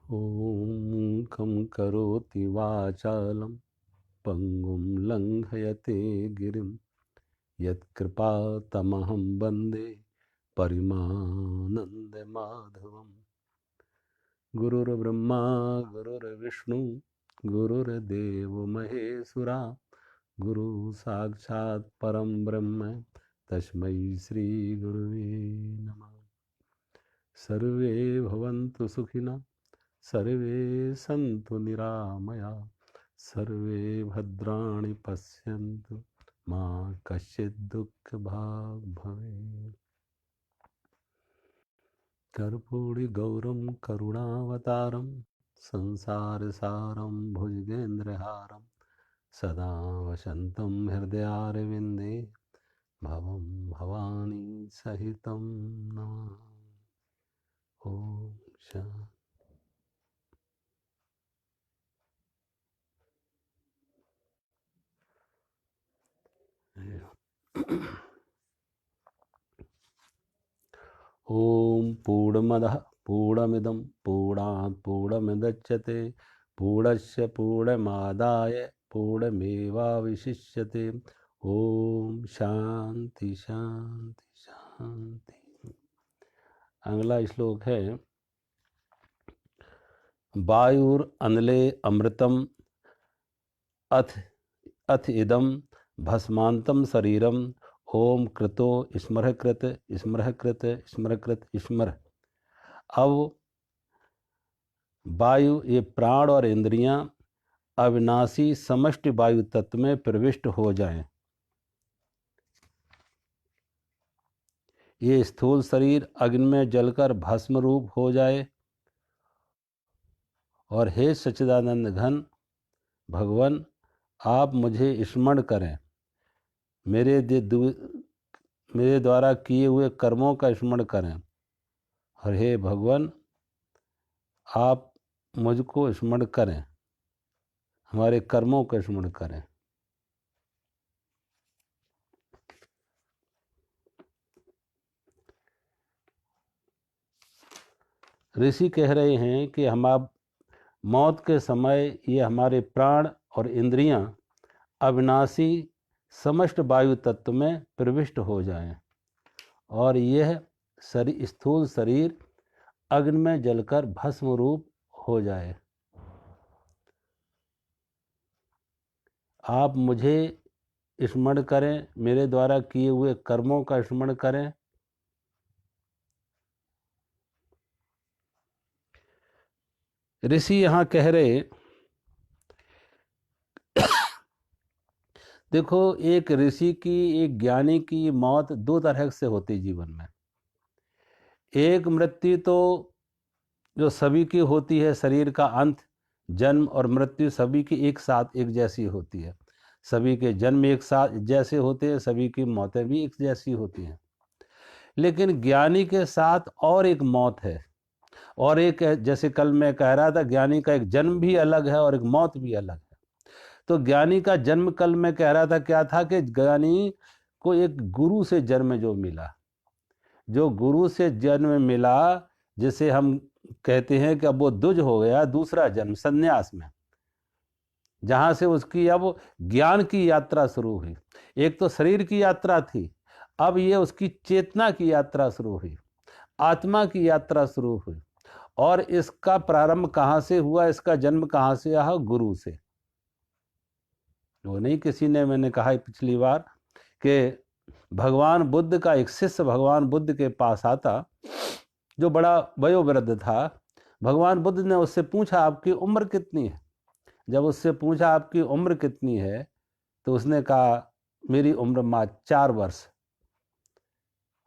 ॐ खं करोति वाचालं पङ्गुं लङ्घयते गिरिं यत्कृपातमहं वन्दे परिमानन्दमाधवम्। गुरुर्ब्रह्मा गुरुर्विष्णु गुरुर्देवो महेश्वरा गुरु साक्षात् परं ब्रह्म तस्मै श्री गुरुवे नमः। सर्वे भवन्तु सुखिनः, सर्वे सन्तु निरामया, सर्वे भद्राणि पश्यन्तु मा कश्चित् दुःखभाग् भवेत्। कर्पूरिगौरं करुणावतारं संसारसारं भुजगेन्द्रहारं सदा वसन्तं हृदयारविन्दे भवं भवानी सहितं नमामि। ॐ शान्ति। ॐ पूर्णमदः पूर्णमिदं पूर्णात् पूर्णमुदच्यते पूर्णस्य पूर्णमादाय पूर्णमेवावशिष्यते। ॐ शांति शांति शांति। अगला श्लोक है वायुरनले अमृतम अथ अथ इदम भस्मांतम शरीरम ओम कृतो स्मर कृत स्मर कृत स्मर कृत स्मर। अब वायु, ये प्राण और इंद्रियां अविनाशी समष्टि वायु तत्व में प्रविष्ट हो जाएं। ये स्थूल शरीर अग्नि में जलकर भस्म रूप हो जाए। और हे सच्चिदानंद घन भगवान, आप मुझे स्मरण करें, मेरे द्वारा किए हुए कर्मों का स्मरण करें। और हे भगवान, आप मुझको स्मरण करें, हमारे कर्मों का स्मरण करें। ऋषि कह रहे हैं कि हम आप मौत के समय ये हमारे प्राण और इंद्रियां अविनाशी समष्ट वायु तत्व में प्रविष्ट हो जाएं और यह स्थूल शरीर अग्नि में जलकर भस्म रूप हो जाए। आप मुझे स्मरण करें, मेरे द्वारा किए हुए कर्मों का स्मरण करें। ऋषि यहाँ कह रहे, देखो, एक ऋषि की, एक ज्ञानी की मौत दो तरह से होती जीवन में। एक मृत्यु तो जो सभी की होती है, शरीर का अंत, जन्म और मृत्यु सभी की एक साथ एक जैसी होती है। सभी के जन्म एक साथ जैसे होते हैं, सभी की मौतें भी एक जैसी होती हैं। लेकिन ज्ञानी के साथ और एक मौत है, और एक, जैसे कल मैं कह रहा था, ज्ञानी का एक जन्म भी अलग है और एक मौत भी अलग है। तो ज्ञानी का जन्म, कल मैं कह रहा था क्या था, कि ज्ञानी को एक गुरु से जन्म जो मिला, जो गुरु से जन्म मिला, जिसे हम कहते हैं कि अब वो द्विज हो गया, दूसरा जन्म सन्यास में, जहां से उसकी अब ज्ञान की यात्रा शुरू हुई। एक तो शरीर की यात्रा थी, अब ये उसकी चेतना की यात्रा शुरू हुई, आत्मा की यात्रा शुरू हुई। और इसका प्रारंभ कहाँ से हुआ, इसका जन्म कहाँ से आया? गुरु से। वो नहीं, किसी ने, मैंने कहा पिछली बार कि भगवान बुद्ध का एक शिष्य भगवान बुद्ध के पास आता, जो बड़ा वयोवृद्ध था। भगवान बुद्ध ने उससे पूछा, आपकी उम्र कितनी है? जब उससे पूछा आपकी उम्र कितनी है, तो उसने कहा, मेरी उम्र 4 वर्ष।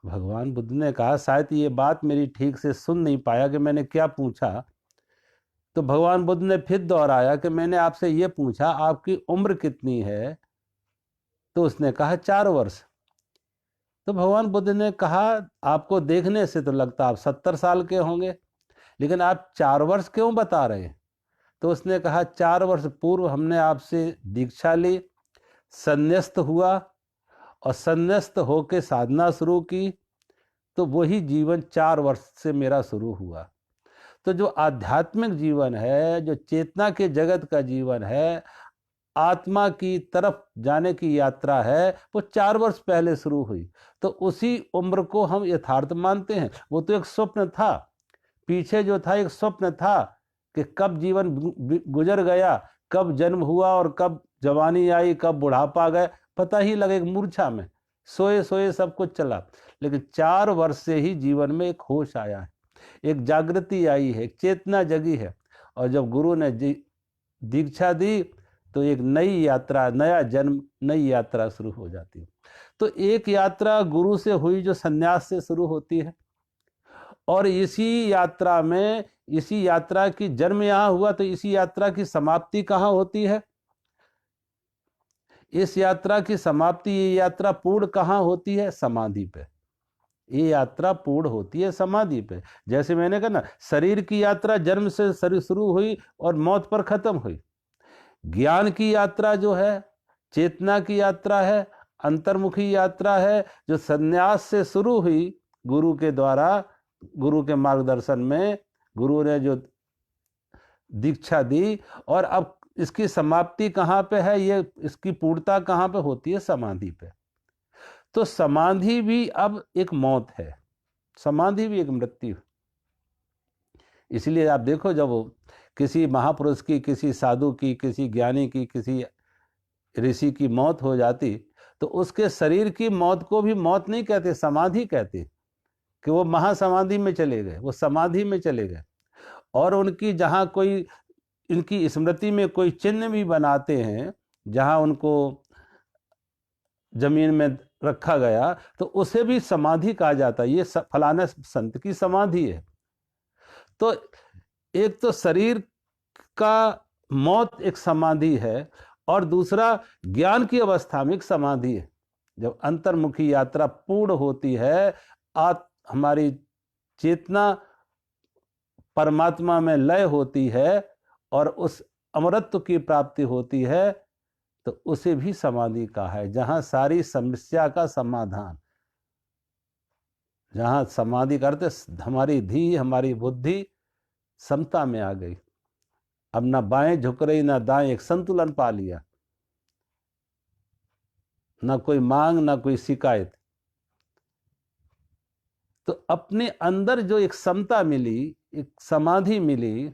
भगवान बुद्ध ने कहा, शायद ये बात मेरी ठीक से सुन नहीं पाया कि मैंने क्या पूछा। तो भगवान बुद्ध ने फिर दोहराया कि मैंने आपसे ये पूछा, आपकी उम्र कितनी है? तो उसने कहा 4 वर्ष। तो भगवान बुद्ध ने कहा, आपको देखने से तो लगता आप 70 साल के होंगे, लेकिन आप 4 वर्ष क्यों बता रहे हैं? तो उसने कहा, 4 वर्ष पूर्व हमने आपसे दीक्षा ली, संन्यास्त हुआ, और संन्यास्त होकर साधना शुरू की, तो वही जीवन 4 वर्ष से मेरा शुरू हुआ। तो जो आध्यात्मिक जीवन है, जो चेतना के जगत का जीवन है, आत्मा की तरफ जाने की यात्रा है, वो 4 वर्ष पहले शुरू हुई। तो उसी उम्र को हम यथार्थ मानते हैं। वो तो एक स्वप्न था, पीछे जो था एक स्वप्न था कि कब जीवन गुजर गया, कब जन्म हुआ और कब जवानी आई, कब बुढ़ापा गए, पता ही लगे। एक मूर्छा में सोए सोए सब कुछ चला। लेकिन 4 वर्ष से ही जीवन में एक होश आया है, एक जागृति आई है, एक चेतना जगी है। और जब गुरु ने दीक्षा दी तो एक नई यात्रा, नया जन्म, नई यात्रा शुरू हो जाती है। तो एक यात्रा गुरु से हुई जो सन्यास से शुरू होती है, और इसी यात्रा में, इसी यात्रा की जन्म यहाँ हुआ, तो इसी यात्रा की समाप्ति कहाँ होती है? इस यात्रा की समाप्ति, ये यात्रा पूर्ण कहाँ होती है? समाधि पे। ये यात्रा पूर्ण होती है समाधि पे। जैसे मैंने कहा ना, शरीर की यात्रा जन्म से शुरू हुई और मौत पर खत्म हुई। ज्ञान की यात्रा जो है, चेतना की यात्रा है, अंतर्मुखी यात्रा है, जो संन्यास से शुरू हुई गुरु के द्वारा, गुरु के मार्गदर्शन में, गुरु ने जो दीक्षा दी, और अब इसकी समाप्ति कहाँ पे है? ये इसकी पूर्णता कहाँ पे होती है? समाधि पे। तो समाधि भी अब एक मौत है, समाधि भी एक मृत्यु। इसलिए आप देखो, जब किसी महापुरुष की, किसी साधु की, किसी ज्ञानी की, किसी ऋषि की मौत हो जाती, तो उसके शरीर की मौत को भी मौत नहीं कहते, समाधि कहते, कि वो महासमाधि में चले गए, वो समाधि में चले गए। और उनकी जहाँ कोई, इनकी स्मृति में कोई चिन्ह भी बनाते हैं, जहाँ उनको जमीन में रखा गया, तो उसे भी समाधि कहा जाता है। ये फलाना संत की समाधि है। तो एक तो शरीर का मौत एक समाधि है, और दूसरा ज्ञान की अवस्था में एक समाधि है। जब अंतर्मुखी यात्रा पूर्ण होती है, हमारी चेतना परमात्मा में लय होती है, और उस अमरत्व की प्राप्ति होती है, तो उसे भी समाधि कहा है। जहां सारी समस्या का समाधान, जहां समाधि करते हमारी धी, हमारी बुद्धि समता में आ गई, अब ना बाएं झुक रही ना दाएं, एक संतुलन पा लिया, ना कोई मांग ना कोई शिकायत। तो अपने अंदर जो एक समता मिली, एक समाधि मिली,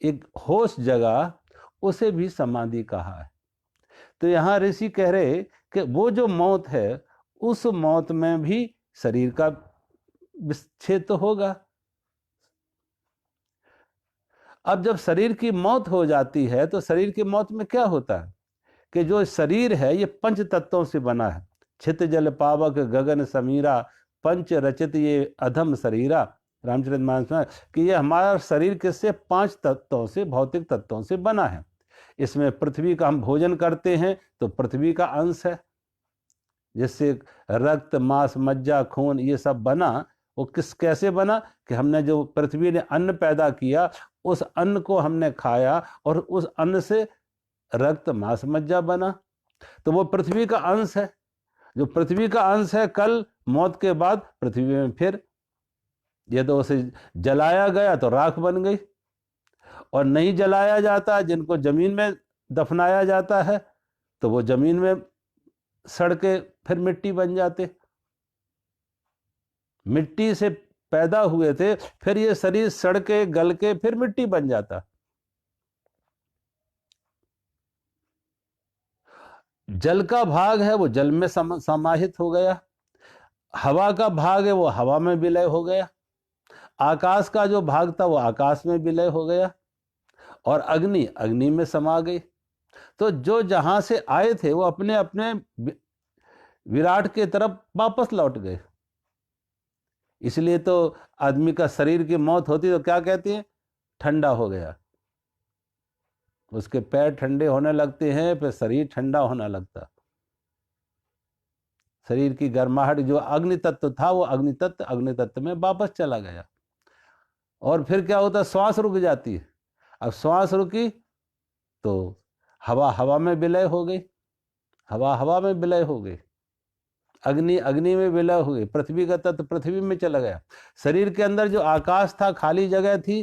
एक होश जगा, उसे भी समाधि कहा है। तो यहां ऋषि कह रहे कि वो जो मौत है, उस मौत में भी शरीर का विच्छेद तो होगा। अब जब शरीर की मौत हो जाती है, तो शरीर की मौत में क्या होता है कि जो शरीर है ये पंच तत्वों से बना है। छित जल पावक गगन समीरा, पंच रचित ये अधम शरीरा। रामचरितमानस में कि ये हमारा शरीर किससे? 5 तत्वों से, भौतिक तत्वों से बना है। इसमें पृथ्वी का हम भोजन करते हैं तो पृथ्वी का अंश है, जिससे रक्त मांस मज्जा खून ये सब बना। वो कैसे बना कि हमने, जो पृथ्वी ने अन्न पैदा किया, उस अन्न को हमने खाया, और उस अन्न से रक्त मांस मज्जा बना। तो वो पृथ्वी का अंश है। जो पृथ्वी का अंश है, कल मौत के बाद पृथ्वी में फिर, ये तो उसे जलाया गया तो राख बन गई, और नहीं जलाया जाता, जिनको जमीन में दफनाया जाता है, तो वो जमीन में सड़ के फिर मिट्टी बन जाते। मिट्टी से पैदा हुए थे, फिर ये शरीर सड़ के गल के फिर मिट्टी बन जाता। जल का भाग है वो जल में समाहित हो गया, हवा का भाग है वो हवा में विलय हो गया, आकाश का जो भाग था वो आकाश में विलय हो गया, और अग्नि अग्नि में समा गई। तो जो जहां से आए थे वो अपने अपने विराट के तरफ वापस लौट गए। इसलिए तो आदमी का शरीर की मौत होती तो क्या कहते हैं? ठंडा हो गया। उसके पैर ठंडे होने लगते हैं, फिर शरीर ठंडा होने लगता। शरीर की गर्माहट, जो अग्नि तत्व था, वो अग्नि तत्व में वापस चला गया। और फिर क्या होता? श्वास रुक जाती है। अब श्वास रुकी तो हवा हवा में विलय हो गई, हवा हवा में विलय हो गई। अग्नि अग्नि में विलय हुए, पृथ्वी का तत्व पृथ्वी में चला गया। शरीर के अंदर जो आकाश था, खाली जगह थी,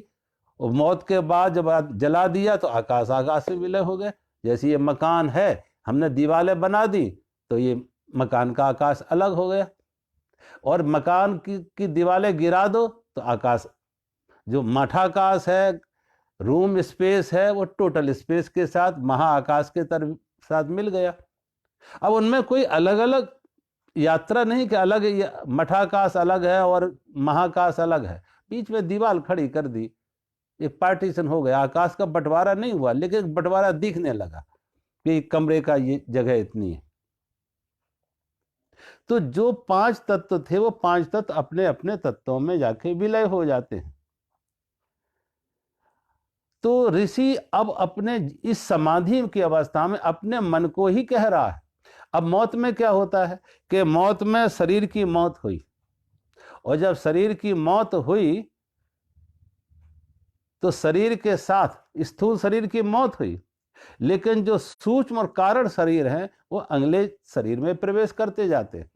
वो मौत के बाद जब जला दिया तो आकाश आकाश में विलय हो गए। जैसे ये मकान है, हमने दीवारें बना दी तो ये मकान का आकाश अलग हो गया, और मकान की दीवारें गिरा दो तो आकाश, जो मठाकाश है, रूम स्पेस है, वो टोटल स्पेस के साथ महाआकाश के साथ मिल गया। अब उनमें कोई अलग अलग यात्रा नहीं कि अलग मठाकाश अलग है और महाकाश अलग है, बीच में दीवार खड़ी कर दी, एक पार्टीशन हो गया। आकाश का बंटवारा नहीं हुआ, लेकिन बंटवारा दिखने लगा कि कमरे का ये जगह इतनी है। तो जो 5 तत्व थे, वो 5 तत्व अपने अपने तत्वों में जाके विलय हो जाते हैं। तो ऋषि अब अपने इस समाधि की अवस्था में अपने मन को ही कह रहा है। अब मौत में क्या होता है कि मौत में शरीर की मौत हुई, और जब शरीर की मौत हुई तो शरीर के साथ स्थूल शरीर की मौत हुई, लेकिन जो सूक्ष्म और कारण शरीर हैं वो अगले शरीर में प्रवेश करते जाते हैं।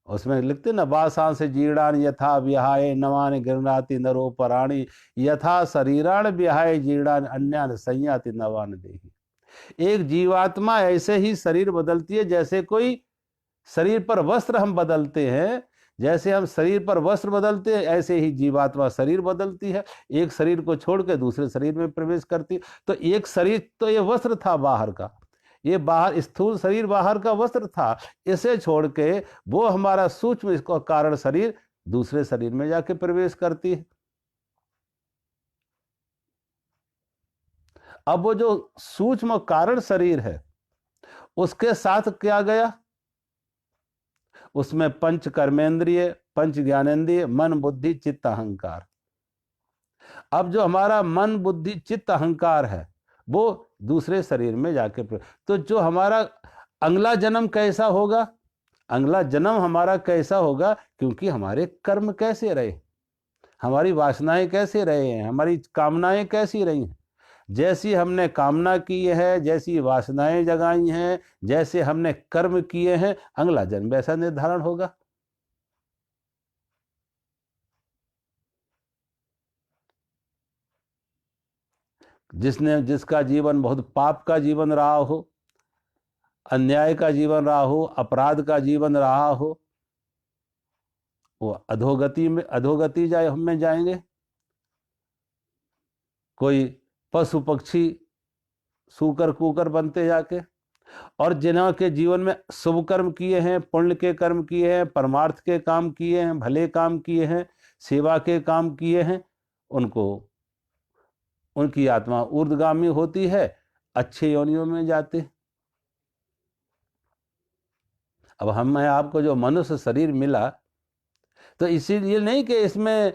उसमें लिखते ना, वासांस जीर्णान यथा विहाय नवानि गृह्णाति नरो पराणि यथा शरीरान विहाय जीर्णान अन्यान संयाति नवान देहि। एक जीवात्मा ऐसे ही शरीर बदलती है, जैसे कोई शरीर पर वस्त्र हम बदलते हैं, जैसे हम शरीर पर वस्त्र बदलते हैं, ऐसे ही जीवात्मा शरीर बदलती है, एक शरीर को छोड़ के दूसरे शरीर में प्रवेश करती है। तो एक शरीर तो ये वस्त्र था बाहर का, ये बाहर स्थूल शरीर बाहर का वस्त्र था, इसे छोड़ के वो हमारा सूक्ष्म इसको कारण शरीर दूसरे शरीर में जाके प्रवेश करती है। अब वो जो सूक्ष्म कारण शरीर है उसके साथ क्या गया, उसमें पंच कर्मेंद्रिय, पंच ज्ञानेंद्रिय, मन बुद्धि चित्त अहंकार। अब जो हमारा मन बुद्धि चित्त अहंकार है वो दूसरे शरीर में जाके, तो जो हमारा अगला जन्म कैसा होगा, अगला जन्म हमारा कैसा होगा, क्योंकि हमारे कर्म कैसे रहे, हमारी वासनाएं कैसे रहे हैं, हमारी कामनाएं कैसी रही हैं। जैसी हमने कामना की है, जैसी वासनाएं जगाई हैं, जैसे हमने कर्म किए हैं, अगला जन्म वैसा निर्धारण होगा। जिसका जीवन बहुत पाप का जीवन रहा हो, अन्याय का जीवन रहा हो, अपराध का जीवन रहा हो, वो अधोगति में जाएंगे। कोई पशु पक्षी सूकर कुकर बनते जाके, और जिन्हों के जीवन में शुभ कर्म किए हैं, पुण्य के कर्म किए हैं, परमार्थ के काम किए हैं, भले काम किए हैं, सेवा के काम किए हैं, उनकी आत्मा ऊर्ध्वगामी होती है, अच्छे योनियों में जाते। अब मैं आपको जो मनुष्य शरीर मिला, तो इसीलिए नहीं कि इसमें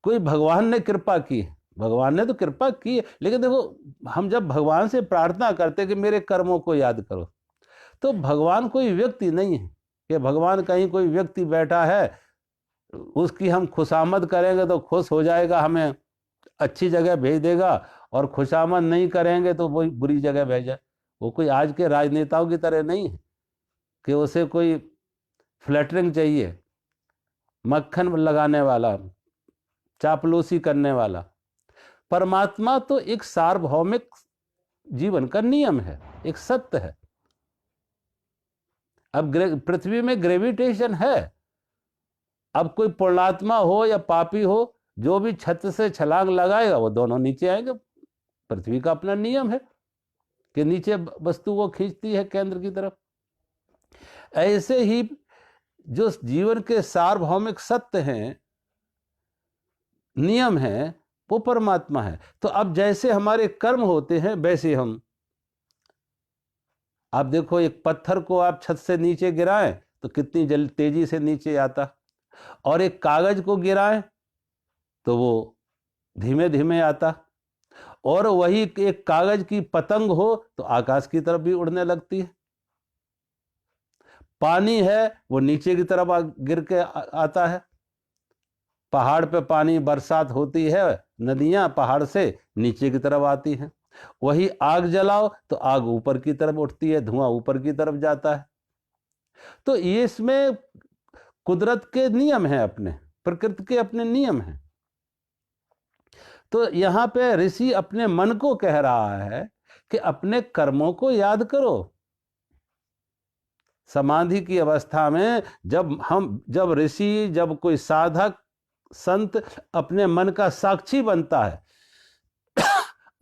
कोई भगवान ने कृपा की, भगवान ने तो कृपा की, लेकिन देखो हम जब भगवान से प्रार्थना करते कि मेरे कर्मों को याद करो, तो भगवान कोई व्यक्ति नहीं है कि भगवान कहीं कोई व्यक्ति बैठा है, उसकी हम खुशामद करेंगे तो खुश हो जाएगा, हमें अच्छी जगह भेज देगा, और खुशामद नहीं करेंगे तो वो बुरी जगह भेजा। वो कोई आज के राजनेताओं की तरह नहीं है कि उसे कोई फ्लैटरिंग चाहिए, मक्खन लगाने वाला, चापलूसी करने वाला। परमात्मा तो एक सार्वभौमिक जीवन का नियम है, एक सत्य है। अब पृथ्वी में ग्रेविटेशन है, अब कोई पुण्यात्मा हो या पापी हो, जो भी छत से छलांग लगाएगा वो दोनों नीचे आएंगे। पृथ्वी का अपना नियम है कि नीचे वस्तु को खींचती है केंद्र की तरफ। ऐसे ही जो जीवन के सार्वभौमिक सत्य हैं, नियम हैं, वो परमात्मा है। तो अब जैसे हमारे कर्म होते हैं वैसे हम, आप देखो एक पत्थर को आप छत से नीचे गिराएं तो कितनी तेजी से नीचे आता, और एक कागज को गिराएं तो वो धीमे धीमे आता, और वही एक कागज की पतंग हो तो आकाश की तरफ भी उड़ने लगती है। पानी है वो नीचे की तरफ गिर के आता है, पहाड़ पे पानी बरसात होती है, नदियां पहाड़ से नीचे की तरफ आती हैं। वही आग जलाओ तो आग ऊपर की तरफ उठती है, धुआं ऊपर की तरफ जाता है। तो ये इसमें कुदरत के नियम हैं, अपने प्रकृति के अपने नियम हैं। तो यहां पे ऋषि अपने मन को कह रहा है कि अपने कर्मों को याद करो। समाधि की अवस्था में जब ऋषि, जब कोई साधक संत अपने मन का साक्षी बनता है,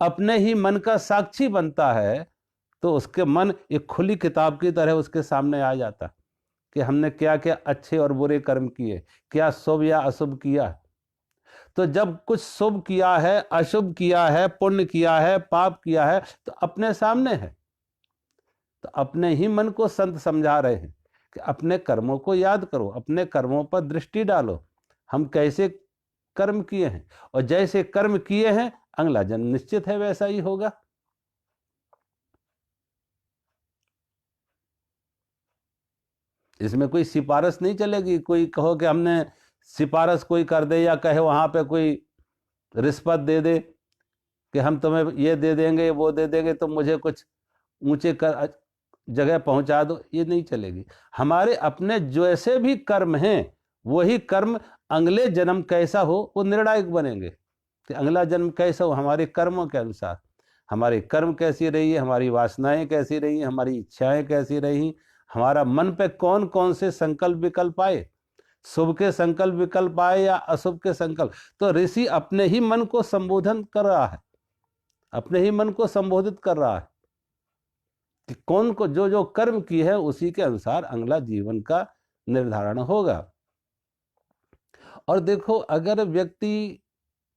अपने ही मन का साक्षी बनता है, तो उसके मन एक खुली किताब की तरह उसके सामने आ जाता कि हमने क्या क्या अच्छे और बुरे कर्म किए, क्या शुभ या अशुभ किया। तो जब कुछ शुभ किया है, अशुभ किया है, पुण्य किया है, पाप किया है, तो अपने सामने है। तो अपने ही मन को संत समझा रहे हैं कि अपने कर्मों को याद करो, अपने कर्मों पर दृष्टि डालो, हम कैसे कर्म किए हैं, और जैसे कर्म किए हैं अगला जन्म निश्चित है वैसा ही होगा। इसमें कोई सिफारिश नहीं चलेगी। कोई कहो कि हमने सिफारिश कोई कर दे, या कहे वहां पे कोई रिश्वत दे दे कि हम तुम्हें ये दे देंगे, वो दे देंगे, तो मुझे कुछ ऊंचे जगह पहुंचा दो, ये नहीं चलेगी। हमारे अपने जैसे भी कर्म हैं, वही कर्म अगले जन्म कैसा हो वो निर्णायक बनेंगे कि अगला जन्म कैसा हो। हमारे कर्मों के अनुसार हमारे कर्म कैसी रही है, हमारी वासनाएं कैसी रही, हमारी इच्छाएं कैसी रही, हमारा मन पे कौन कौन से संकल्प विकल्प आए, शुभ के संकल्प विकल्प आए या अशुभ के संकल्प। तो ऋषि अपने ही मन को संबोधन कर रहा है, अपने ही मन को संबोधित कर रहा है कि कौन को जो जो कर्म की है उसी के अनुसार अगला जीवन का निर्धारण होगा। और देखो, अगर व्यक्ति,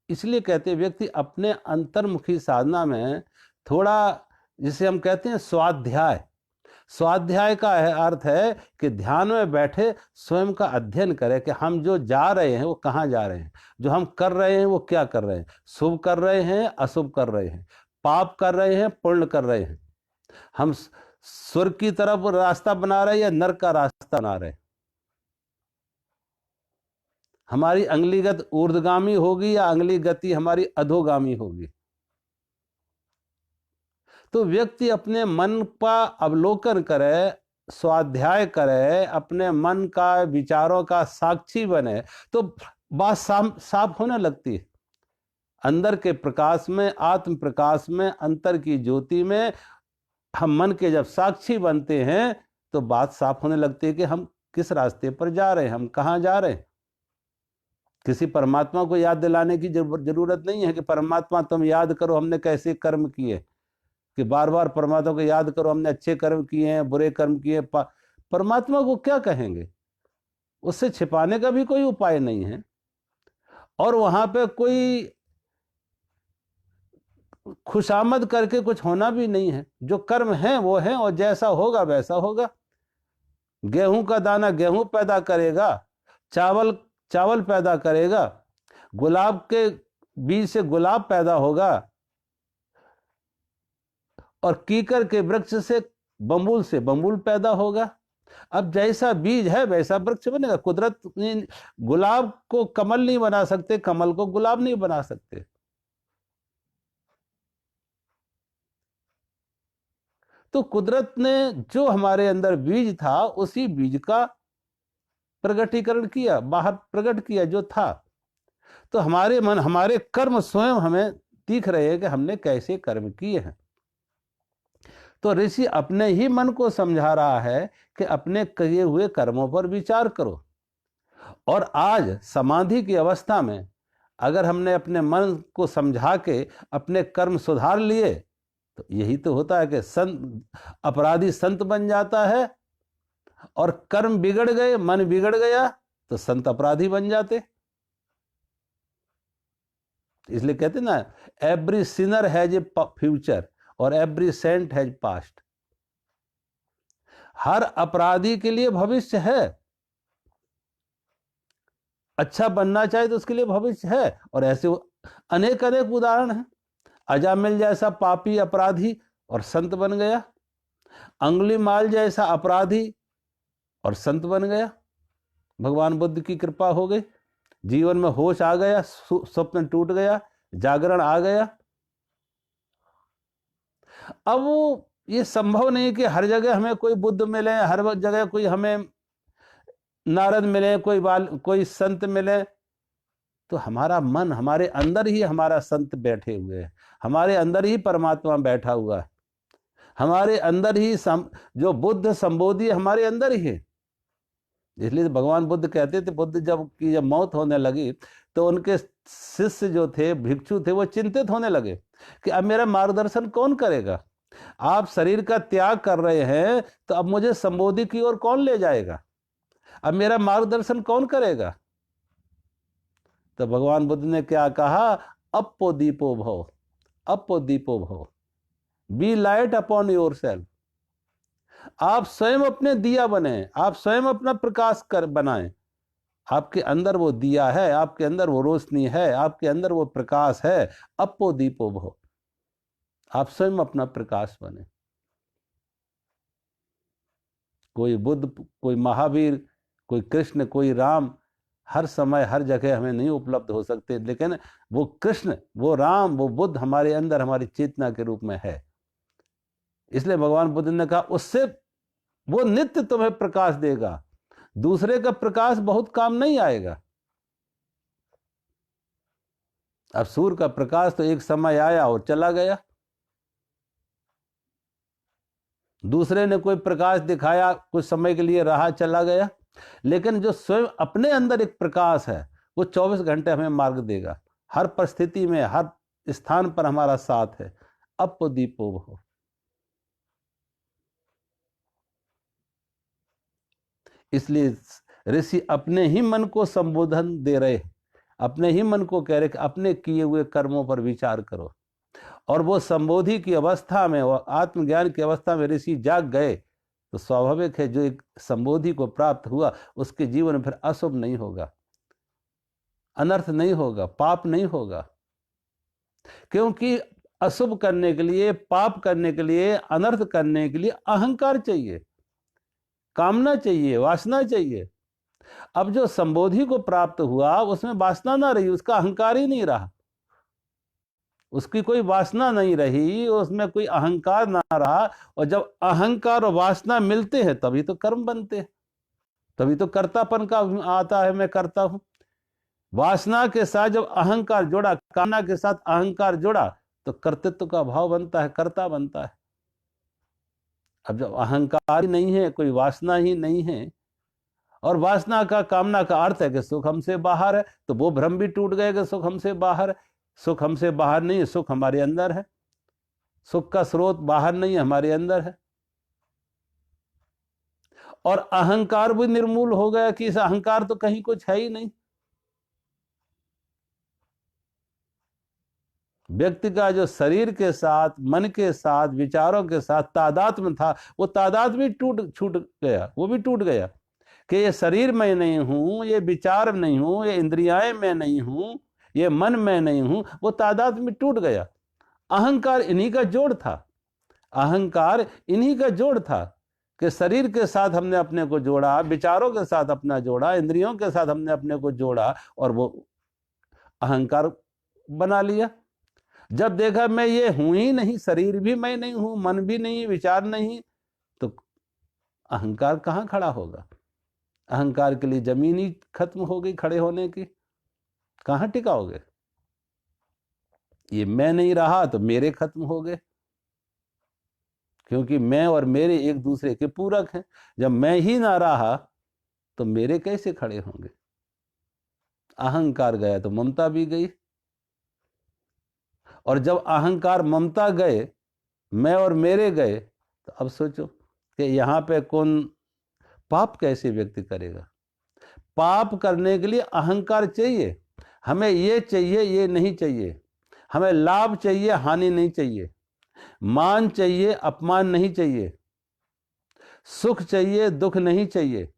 इसलिए कहते हैं व्यक्ति अपने अंतर्मुखी साधना में थोड़ा, जिसे हम कहते हैं स्वाध्याय, स्वाध्याय का अर्थ है कि ध्यान में बैठे स्वयं का अध्ययन करें कि हम जो जा रहे हैं वो कहाँ जा रहे हैं, जो हम कर रहे हैं वो क्या कर रहे हैं, शुभ कर रहे हैं, अशुभ कर रहे हैं, पाप कर रहे हैं, पुण्य कर रहे हैं, हम स्वर्ग की तरफ रास्ता बना रहे हैं या नरक का रास्ता बना रहे हैं, हमारी अगली गति ऊर्ध्वगामी होगी या अगली गति हमारी अधोगामी होगी। तो व्यक्ति अपने मन का अवलोकन करे, स्वाध्याय करे, अपने मन का विचारों का साक्षी बने, तो बात साफ होने लगती है। अंदर के प्रकाश में, आत्म प्रकाश में, अंतर की ज्योति में हम मन के जब साक्षी बनते हैं तो बात साफ होने लगती है कि हम किस रास्ते पर जा रहे हैं, हम कहाँ जा रहे हैं। किसी परमात्मा को याद दिलाने की जरूरत नहीं है कि परमात्मा तुम याद करो हमने कैसे कर्म किए, कि बार बार परमात्मा को याद करो हमने अच्छे कर्म किए हैं, बुरे कर्म किए। परमात्मा को क्या कहेंगे, उससे छिपाने का भी कोई उपाय नहीं है, और वहां पे कोई खुशामद करके कुछ होना भी नहीं है। जो कर्म है वो है, और जैसा होगा वैसा होगा। गेहूं का दाना गेहूं पैदा करेगा, चावल चावल पैदा करेगा, गुलाब के बीज से गुलाब पैदा होगा, और कीकर के वृक्ष से बम्बुल पैदा होगा। अब जैसा बीज है वैसा वृक्ष बनेगा। कुदरत गुलाब को कमल नहीं बना सकते, कमल को गुलाब नहीं बना सकते। तो कुदरत ने जो हमारे अंदर बीज था उसी बीज का प्रगटीकरण किया, बाहर प्रकट किया जो था। तो हमारे मन, हमारे कर्म स्वयं हमें दिख रहे हैं कि हमने कैसे कर्म किए हैं। तो ऋषि अपने ही मन को समझा रहा है कि अपने किए हुए कर्मों पर विचार करो। और आज समाधि की अवस्था में अगर हमने अपने मन को समझा के अपने कर्म सुधार लिए, तो यही तो होता है कि संत, अपराधी संत बन जाता है, और कर्म बिगड़ गए, मन बिगड़ गया, तो संत अपराधी बन जाते। इसलिए कहते ना, every Sinner has a future और एवरी सेंट हैज पास्ट। हर अपराधी के लिए भविष्य है, अच्छा बनना चाहे तो उसके लिए भविष्य है। और ऐसे अनेक अनेक उदाहरण हैं। अजामिल जैसा पापी अपराधी और संत बन गया, अंगुलीमाल जैसा अपराधी और संत बन गया, भगवान बुद्ध की कृपा हो गई, जीवन में होश आ गया, स्वप्न टूट गया, जागरण आ गया। अब वो ये संभव नहीं कि हर जगह हमें कोई बुद्ध मिले, हर जगह कोई हमें नारद मिले, कोई संत मिले। तो हमारा मन, हमारे अंदर ही हमारा संत बैठे हुए हैं, हमारे अंदर ही परमात्मा बैठा हुआ है, हमारे अंदर ही जो बुद्ध संबोधि हमारे अंदर ही है। इसलिए भगवान बुद्ध कहते थे, बुद्ध जब मौत होने लगी तो उनके शिष्य जो थे, भिक्षु थे, वो चिंतित होने लगे कि अब मेरा मार्गदर्शन कौन करेगा। आप शरीर का त्याग कर रहे हैं तो अब मुझे संबोधि की ओर कौन ले जाएगा, अब मेरा मार्गदर्शन कौन करेगा। तो भगवान बुद्ध ने क्या कहा, अपो दीपो भव, अपो दीपो भव, बी लाइट अपॉन योर सेल्फ। आप स्वयं अपने दिया बने, आप स्वयं अपना प्रकाश कर बनाएं। आपके अंदर वो दिया है, आपके अंदर वो रोशनी है, आपके अंदर वो प्रकाश है। अपो दीपो भव, आप स्वयं अपना प्रकाश बने। कोई बुद्ध, कोई महावीर, कोई कृष्ण, कोई राम हर समय हर जगह हमें नहीं उपलब्ध हो सकते, लेकिन वो कृष्ण, वो राम, वो बुद्ध हमारे अंदर, हमारी चेतना के रूप में है। इसलिए भगवान बुद्ध ने कहा उससे वो नित्य तुम्हें प्रकाश देगा, दूसरे का प्रकाश बहुत काम नहीं आएगा। अब सूर्य का प्रकाश तो एक समय आया और चला गया, दूसरे ने कोई प्रकाश दिखाया, कुछ समय के लिए रहा, चला गया। लेकिन जो स्वयं अपने अंदर एक प्रकाश है, वो 24 घंटे हमें मार्ग देगा, हर परिस्थिति में, हर स्थान पर हमारा साथ है। अपो दीपो भव। इसलिए ऋषि अपने ही मन को संबोधन दे रहे, अपने ही मन को कह रहे कि अपने किए हुए कर्मों पर विचार करो। और वो संबोधि की अवस्था में, वो आत्मज्ञान की अवस्था में ऋषि जाग गए तो स्वाभाविक है जो एक संबोधि को प्राप्त हुआ उसके जीवन में फिर अशुभ नहीं होगा, अनर्थ नहीं होगा, पाप नहीं होगा। क्योंकि अशुभ करने के लिए, पाप करने के लिए, अनर्थ करने के लिए अहंकार चाहिए, कामना चाहिए, वासना चाहिए। अब जो संबोधि को प्राप्त हुआ उसमें वासना ना रही, उसका अहंकार ही नहीं रहा, उसकी कोई वासना नहीं रही, उसमें कोई अहंकार ना रहा। और जब अहंकार और वासना मिलते हैं तभी तो कर्म बनते हैं, तभी तो कर्तापन का आता है, मैं करता हूं। वासना के साथ जब अहंकार जोड़ा, कामना के साथ अहंकार जोड़ा तो कर्तृत्व का भाव बनता है, कर्ता बनता है। अब जब अहंकार ही नहीं है, कोई वासना ही नहीं है, और वासना का, कामना का अर्थ है कि सुख हमसे बाहर है, तो वो भ्रम भी टूट गए कि सुख हमसे बाहर है। सुख हमसे बाहर नहीं है, सुख हमारे अंदर है, सुख का स्रोत बाहर नहीं है, हमारे अंदर है। और अहंकार भी निर्मूल हो गया कि इस अहंकार तो कहीं कुछ है ही नहीं। व्यक्ति का जो शरीर के साथ, मन के साथ, विचारों के साथ तादात्म्य था, वो तादात्म्य भी छूट गया, वो भी टूट गया कि ये शरीर मैं नहीं हूं, ये विचार नहीं हूं, ये इंद्रियाएं मैं नहीं हूं, ये मन मैं नहीं हूं, वो तादात्म्य टूट गया। अहंकार इन्हीं का जोड़ था, अहंकार इन्हीं का जोड़ था कि शरीर के साथ हमने अपने को जोड़ा, विचारों के साथ अपना जोड़ा, इंद्रियों के साथ हमने अपने को जोड़ा और वो अहंकार बना लिया। जब देखा मैं ये हूं ही नहीं, शरीर भी मैं नहीं हूं, मन भी नहीं, विचार नहीं, तो अहंकार कहां खड़ा होगा। अहंकार के लिए जमीन ही खत्म हो गई खड़े होने की, कहां टिकाओगे। ये मैं नहीं रहा तो मेरे खत्म हो गए, क्योंकि मैं और मेरे एक दूसरे के पूरक हैं। जब मैं ही ना रहा तो मेरे कैसे खड़े होंगे। अहंकार गया तो ममता भी गई, और जब अहंकार ममता गए, मैं और मेरे गए, तो अब सोचो कि यहां पे कौन पाप कैसे व्यक्ति करेगा। पाप करने के लिए अहंकार चाहिए, हमें ये चाहिए, ये नहीं चाहिए, हमें लाभ चाहिए, हानि नहीं चाहिए, मान चाहिए, अपमान नहीं चाहिए, सुख चाहिए, दुख नहीं चाहिए,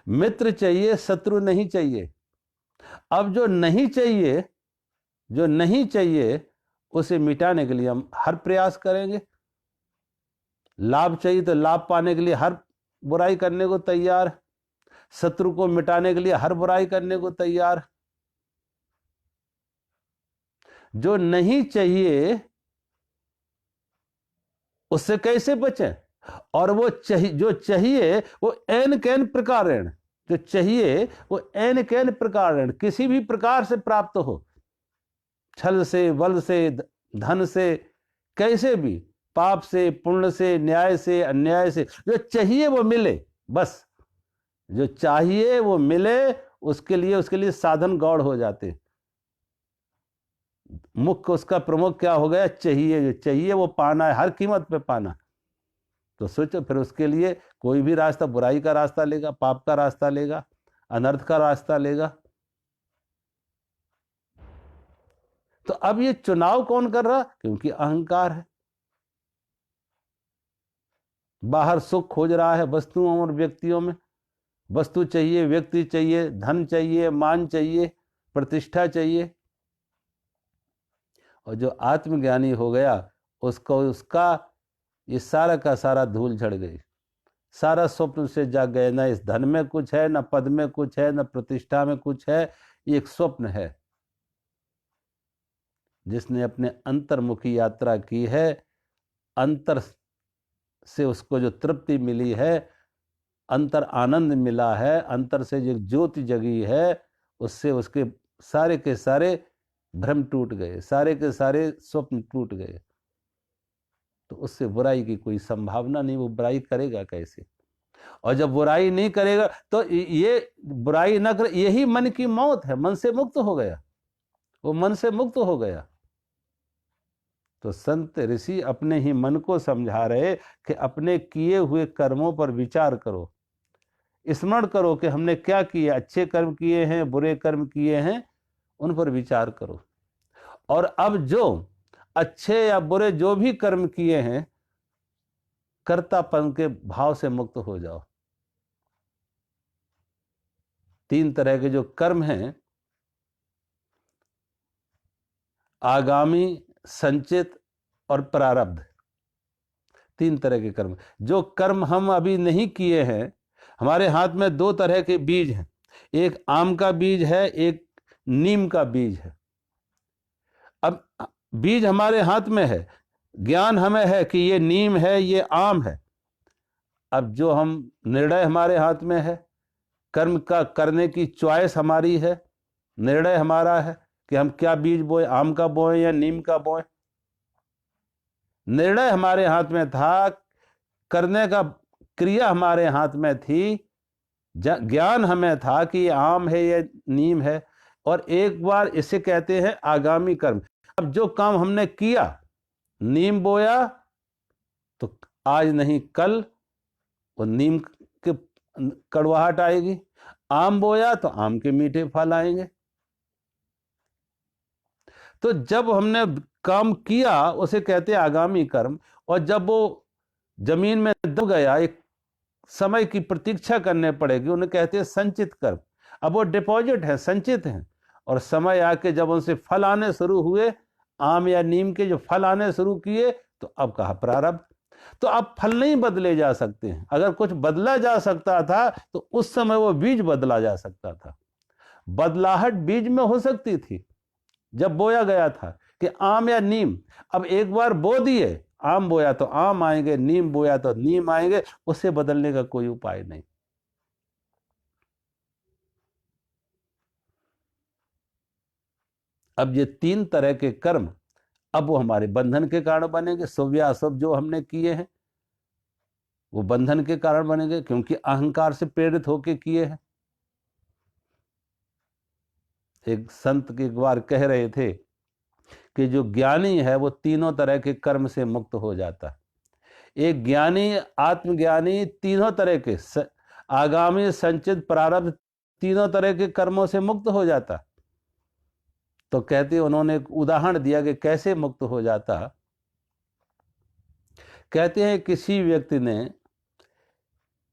मित्र चाहिए, शत्रु नहीं चाहिए। अब जो नहीं चाहिए, जो नहीं चाहिए उसे मिटाने के लिए हम हर प्रयास करेंगे। लाभ चाहिए तो लाभ पाने के लिए हर बुराई करने को तैयार, शत्रु को मिटाने के लिए हर बुराई करने को तैयार। जो नहीं चाहिए उससे कैसे बचें? और वो जो चाहिए वो एन कैन प्रकारेण, जो चाहिए वो एन कैन प्रकारेण, किसी भी प्रकार से प्राप्त हो, छल से, बल से, धन से, कैसे भी, पाप से, पुण्य से, न्याय से, अन्याय से, जो चाहिए वो मिले, बस जो चाहिए वो मिले, उसके लिए साधन गौड़ हो जाते। मुख्य उसका प्रमुख क्या हो गया? चाहिए, जो चाहिए वो पाना है, हर कीमत पे पाना। तो सोचो, फिर उसके लिए कोई भी रास्ता, बुराई का रास्ता लेगा, पाप का रास्ता लेगा, अनर्थ का रास्ता लेगा। तो अब ये चुनाव कौन कर रहा? क्योंकि अहंकार है, बाहर सुख खोज रहा है वस्तुओं और व्यक्तियों में। वस्तु चाहिए, व्यक्ति चाहिए, धन चाहिए, मान चाहिए, प्रतिष्ठा चाहिए। और जो आत्मज्ञानी हो गया, उसको उसका ये सारा का सारा धूल झड़ गई, सारा स्वप्न से जाग गए। न इस धन में कुछ है, न पद में कुछ है, न प्रतिष्ठा में कुछ है, ये एक स्वप्न है। जिसने अपने अंतर्मुखी यात्रा की है, अंतर से उसको जो तृप्ति मिली है, अंतर आनंद मिला है, अंतर से जो ज्योति जगी है, उससे उसके सारे के सारे भ्रम टूट गए, सारे के सारे स्वप्न टूट गए। तो उससे बुराई की कोई संभावना नहीं, वो बुराई करेगा कैसे? और जब बुराई नहीं करेगा तो ये बुराई न कर, यही मन की मौत है, मन से मुक्त हो गया, वो मन से मुक्त हो गया। तो संत ऋषि अपने ही मन को समझा रहे कि अपने किए हुए कर्मों पर विचार करो, स्मरण करो कि हमने क्या किया, अच्छे कर्म किए हैं, बुरे कर्म किए हैं, उन पर विचार करो। और अब जो अच्छे या बुरे जो भी कर्म किए हैं, कर्तापन के भाव से मुक्त हो जाओ। 3 तरह के जो कर्म हैं, आगामी, संचित और प्रारब्ध, 3 तरह के कर्म। जो कर्म हम अभी नहीं किए हैं, हमारे हाथ में 2 तरह के बीज हैं, एक आम का बीज है, एक नीम का बीज है। अब बीज हमारे हाथ में है, ज्ञान हमें है कि ये नीम है, ये आम है। अब जो हम निर्णय हमारे हाथ में है, कर्म का करने की चॉइस हमारी है, निर्णय हमारा है कि हम क्या बीज बोए, आम का बोए या नीम का बोए। निर्णय हमारे हाथ में था, करने का क्रिया हमारे हाथ में थी, ज्ञान हमें था कि ये आम है, ये नीम है। और एक बार इसे कहते हैं आगामी कर्म। अब जो काम हमने किया, नीम बोया तो आज नहीं कल वो नीम के कड़वाहट आएगी, आम बोया तो आम के मीठे फल आएंगे। तो जब हमने काम किया उसे कहते हैं आगामी कर्म, और जब वो जमीन में दब गया, एक समय की प्रतीक्षा करने पड़ेगी, उन्हें कहते हैं संचित कर्म। अब वो डिपॉजिट है, संचित हैं, और समय आके जब उनसे फल आने शुरू हुए, आम या नीम के जो फल आने शुरू किए, तो अब कहा प्रारब्ध। तो अब फल नहीं बदले जा सकते हैं। अगर कुछ बदला जा सकता था तो उस समय वो बीज बदला जा सकता था, बदलाहट बीज में हो सकती थी जब बोया गया था कि आम या नीम। अब एक बार बो दिए, आम बोया तो आम आएंगे, नीम बोया तो नीम आएंगे, उसे बदलने का कोई उपाय नहीं। अब ये 3 तरह के कर्म, अब वो हमारे बंधन के कारण बनेंगे। शुभ या अशुभ जो हमने किए हैं वो बंधन के कारण बनेंगे, क्योंकि अहंकार से प्रेरित होकर किए हैं। एक संत एक बार कह रहे थे कि जो ज्ञानी है वो 3 तरह के कर्म से मुक्त हो जाता है। एक ज्ञानी, आत्मज्ञानी 3 तरह के आगामी, संचित, प्रारब्ध 3 तरह के कर्मों से मुक्त हो जाता। तो कहते उन्होंने एक उदाहरण दिया कि कैसे मुक्त हो जाता। कहते हैं किसी व्यक्ति ने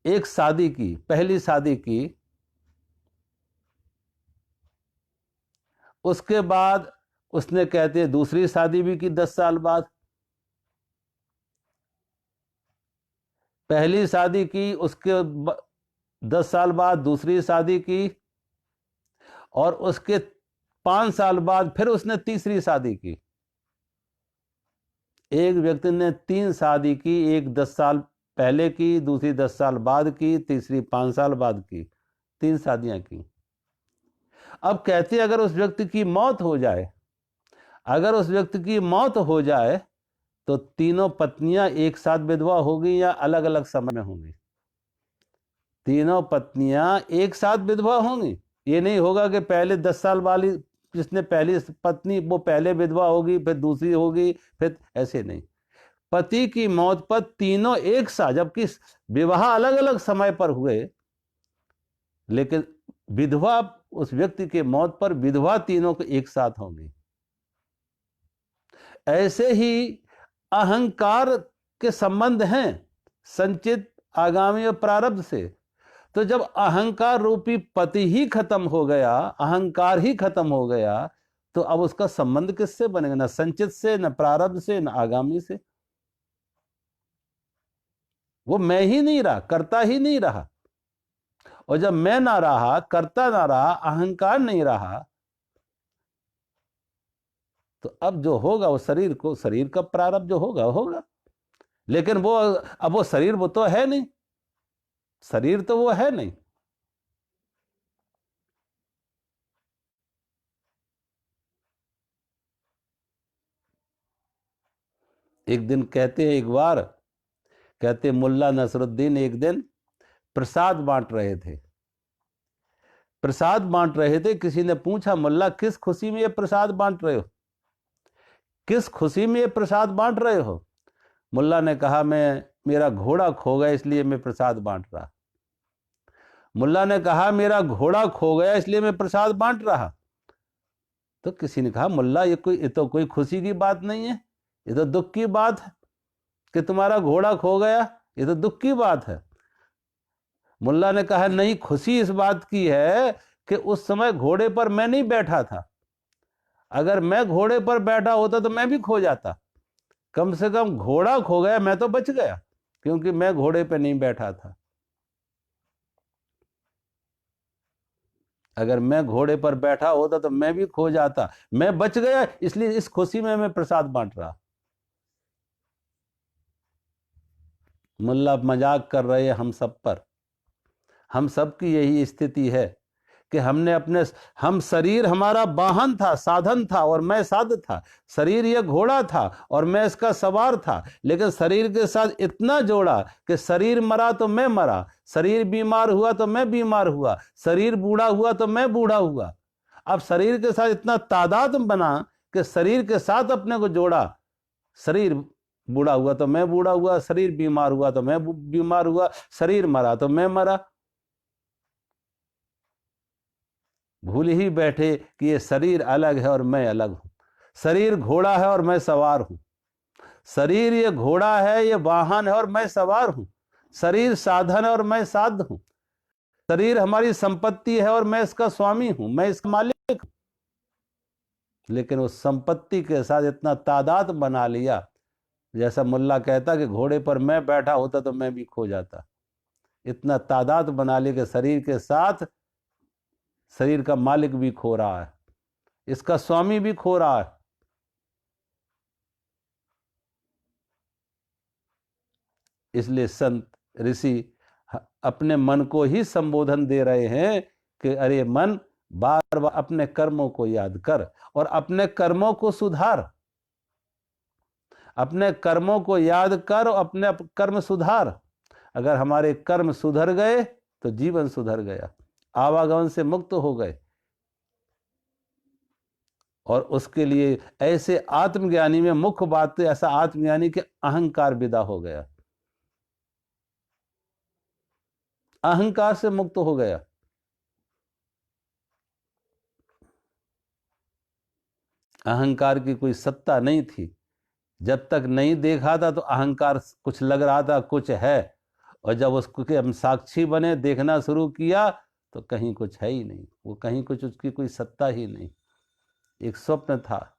एक शादी की, पहली शादी की, उसके बाद उसने कहते हैं दूसरी शादी भी की 10 साल बाद। पहली शादी की, उसके 10 साल बाद दूसरी शादी की, और उसके 5 साल बाद फिर उसने तीसरी शादी की। एक व्यक्ति ने 3 शादी की, एक 10 साल पहले की, दूसरी 10 साल बाद की, तीसरी 5 साल बाद की, 3 शादियां की। अब कहते अगर उस व्यक्ति की मौत हो जाए, अगर उस व्यक्ति की मौत हो जाए तो तीनों पत्नियां एक साथ विधवा होगी या अलग अलग समय में होंगी? तीनों पत्नियां एक साथ विधवा होंगी। ये नहीं होगा कि पहले 10 साल वाली जिसने पहली पत्नी वो पहले विधवा होगी, फिर दूसरी होगी, फिर ऐसे नहीं। पति की मौत पर तीनों एक साथ, जबकि विवाह अलग अलग समय पर हुए, लेकिन विधवा उस व्यक्ति के मौत पर विधवा तीनों को एक साथ होंगी। ऐसे ही अहंकार के संबंध हैं संचित, आगामी और प्रारब्ध से। तो जब अहंकार रूपी पति ही खत्म हो गया, अहंकार ही खत्म हो गया, तो अब उसका संबंध किससे बनेगा? न संचित से, न प्रारब्ध से, न आगामी से। वो मैं ही नहीं रहा, करता ही नहीं रहा। और जब मैं ना रहा, करता ना रहा, अहंकार नहीं रहा, तो अब जो होगा वो शरीर का प्रारब्ध जो होगा होगा। लेकिन वो अब वो शरीर वो तो है नहीं, शरीर तो वो है नहीं। एक दिन कहते हैं, एक बार कहते मुल्ला नसरुद्दीन एक दिन प्रसाद बांट रहे थे। प्रसाद बांट रहे थे, किसी ने पूछा मुल्ला किस खुशी में ये प्रसाद बांट रहे हो, किस खुशी में ये प्रसाद बांट रहे हो? मुल्ला ने कहा मैं, मेरा घोड़ा खो गया इसलिए मैं प्रसाद बांट रहा। मुल्ला ने कहा मेरा घोड़ा खो गया इसलिए मैं प्रसाद बांट रहा। तो किसी ने कहा मुल्ला ये तो कोई खुशी की बात नहीं है, ये तो दुख की बात है कि तुम्हारा घोड़ा खो गया, ये तो दुख की बात है। मुल्ला ने कहा नहीं, खुशी इस बात की है कि उस समय घोड़े पर मैं नहीं बैठा था। अगर मैं घोड़े पर बैठा होता तो मैं भी खो जाता। कम से कम घोड़ा खो गया, मैं तो बच गया, क्योंकि मैं घोड़े पर नहीं बैठा था। अगर मैं घोड़े पर बैठा होता तो मैं भी खो जाता, मैं बच गया, इसलिए इस खुशी में मैं प्रसाद बांट रहा। मुल्ला मजाक कर रहे हैं हम सब पर। हम सब की यही स्थिति है कि हम शरीर हमारा वाहन था, साधन था, और मैं साध था। शरीर यह घोड़ा था और मैं इसका सवार था, लेकिन शरीर के साथ इतना जोड़ा कि शरीर मरा तो मैं मरा, शरीर बीमार हुआ तो मैं बीमार हुआ, शरीर बूढ़ा हुआ तो मैं बूढ़ा हुआ। अब शरीर के साथ इतना तादाद बना कि शरीर के साथ अपने को जोड़ा। शरीर बूढ़ा हुआ तो मैं बूढ़ा हुआ, शरीर बीमार हुआ तो मैं बीमार हुआ, शरीर मरा तो मैं मरा। भूल ही बैठे कि ये शरीर अलग है और मैं अलग हूं। शरीर घोड़ा है और मैं सवार हूं। शरीर ये घोड़ा है, ये वाहन है और मैं सवार हूं। शरीर साधन है और मैं साध हूं। शरीर हमारी संपत्ति है और मैं इसका स्वामी हूं, मैं इसका मालिक हूं। लेकिन उस संपत्ति के साथ इतना तादाद बना लिया, जैसा मुल्ला कहता कि घोड़े पर मैं बैठा होता तो मैं भी खो जाता। इतना तादाद बना लिया कि शरीर के साथ शरीर का मालिक भी खो रहा है, इसका स्वामी भी खो रहा है। इसलिए संत ऋषि अपने मन को ही संबोधन दे रहे हैं कि अरे मन, बार बार अपने कर्मों को याद कर और अपने कर्मों को सुधार। अपने कर्मों को याद कर और अपने कर्म सुधार। अगर हमारे कर्म सुधर गए तो जीवन सुधर गया, आवागमन से मुक्त हो गए। और उसके लिए ऐसे आत्मज्ञानी में मुख्य बात तो ऐसा आत्मज्ञानी के अहंकार विदा हो गया, अहंकार से मुक्त हो गया। अहंकार की कोई सत्ता नहीं थी। जब तक नहीं देखा था तो अहंकार कुछ लग रहा था, कुछ है, और जब उसको के हम साक्षी बने, देखना शुरू किया, तो कहीं कुछ है ही नहीं, वो कहीं कुछ उसकी कोई सत्ता ही नहीं। एक स्वप्न था,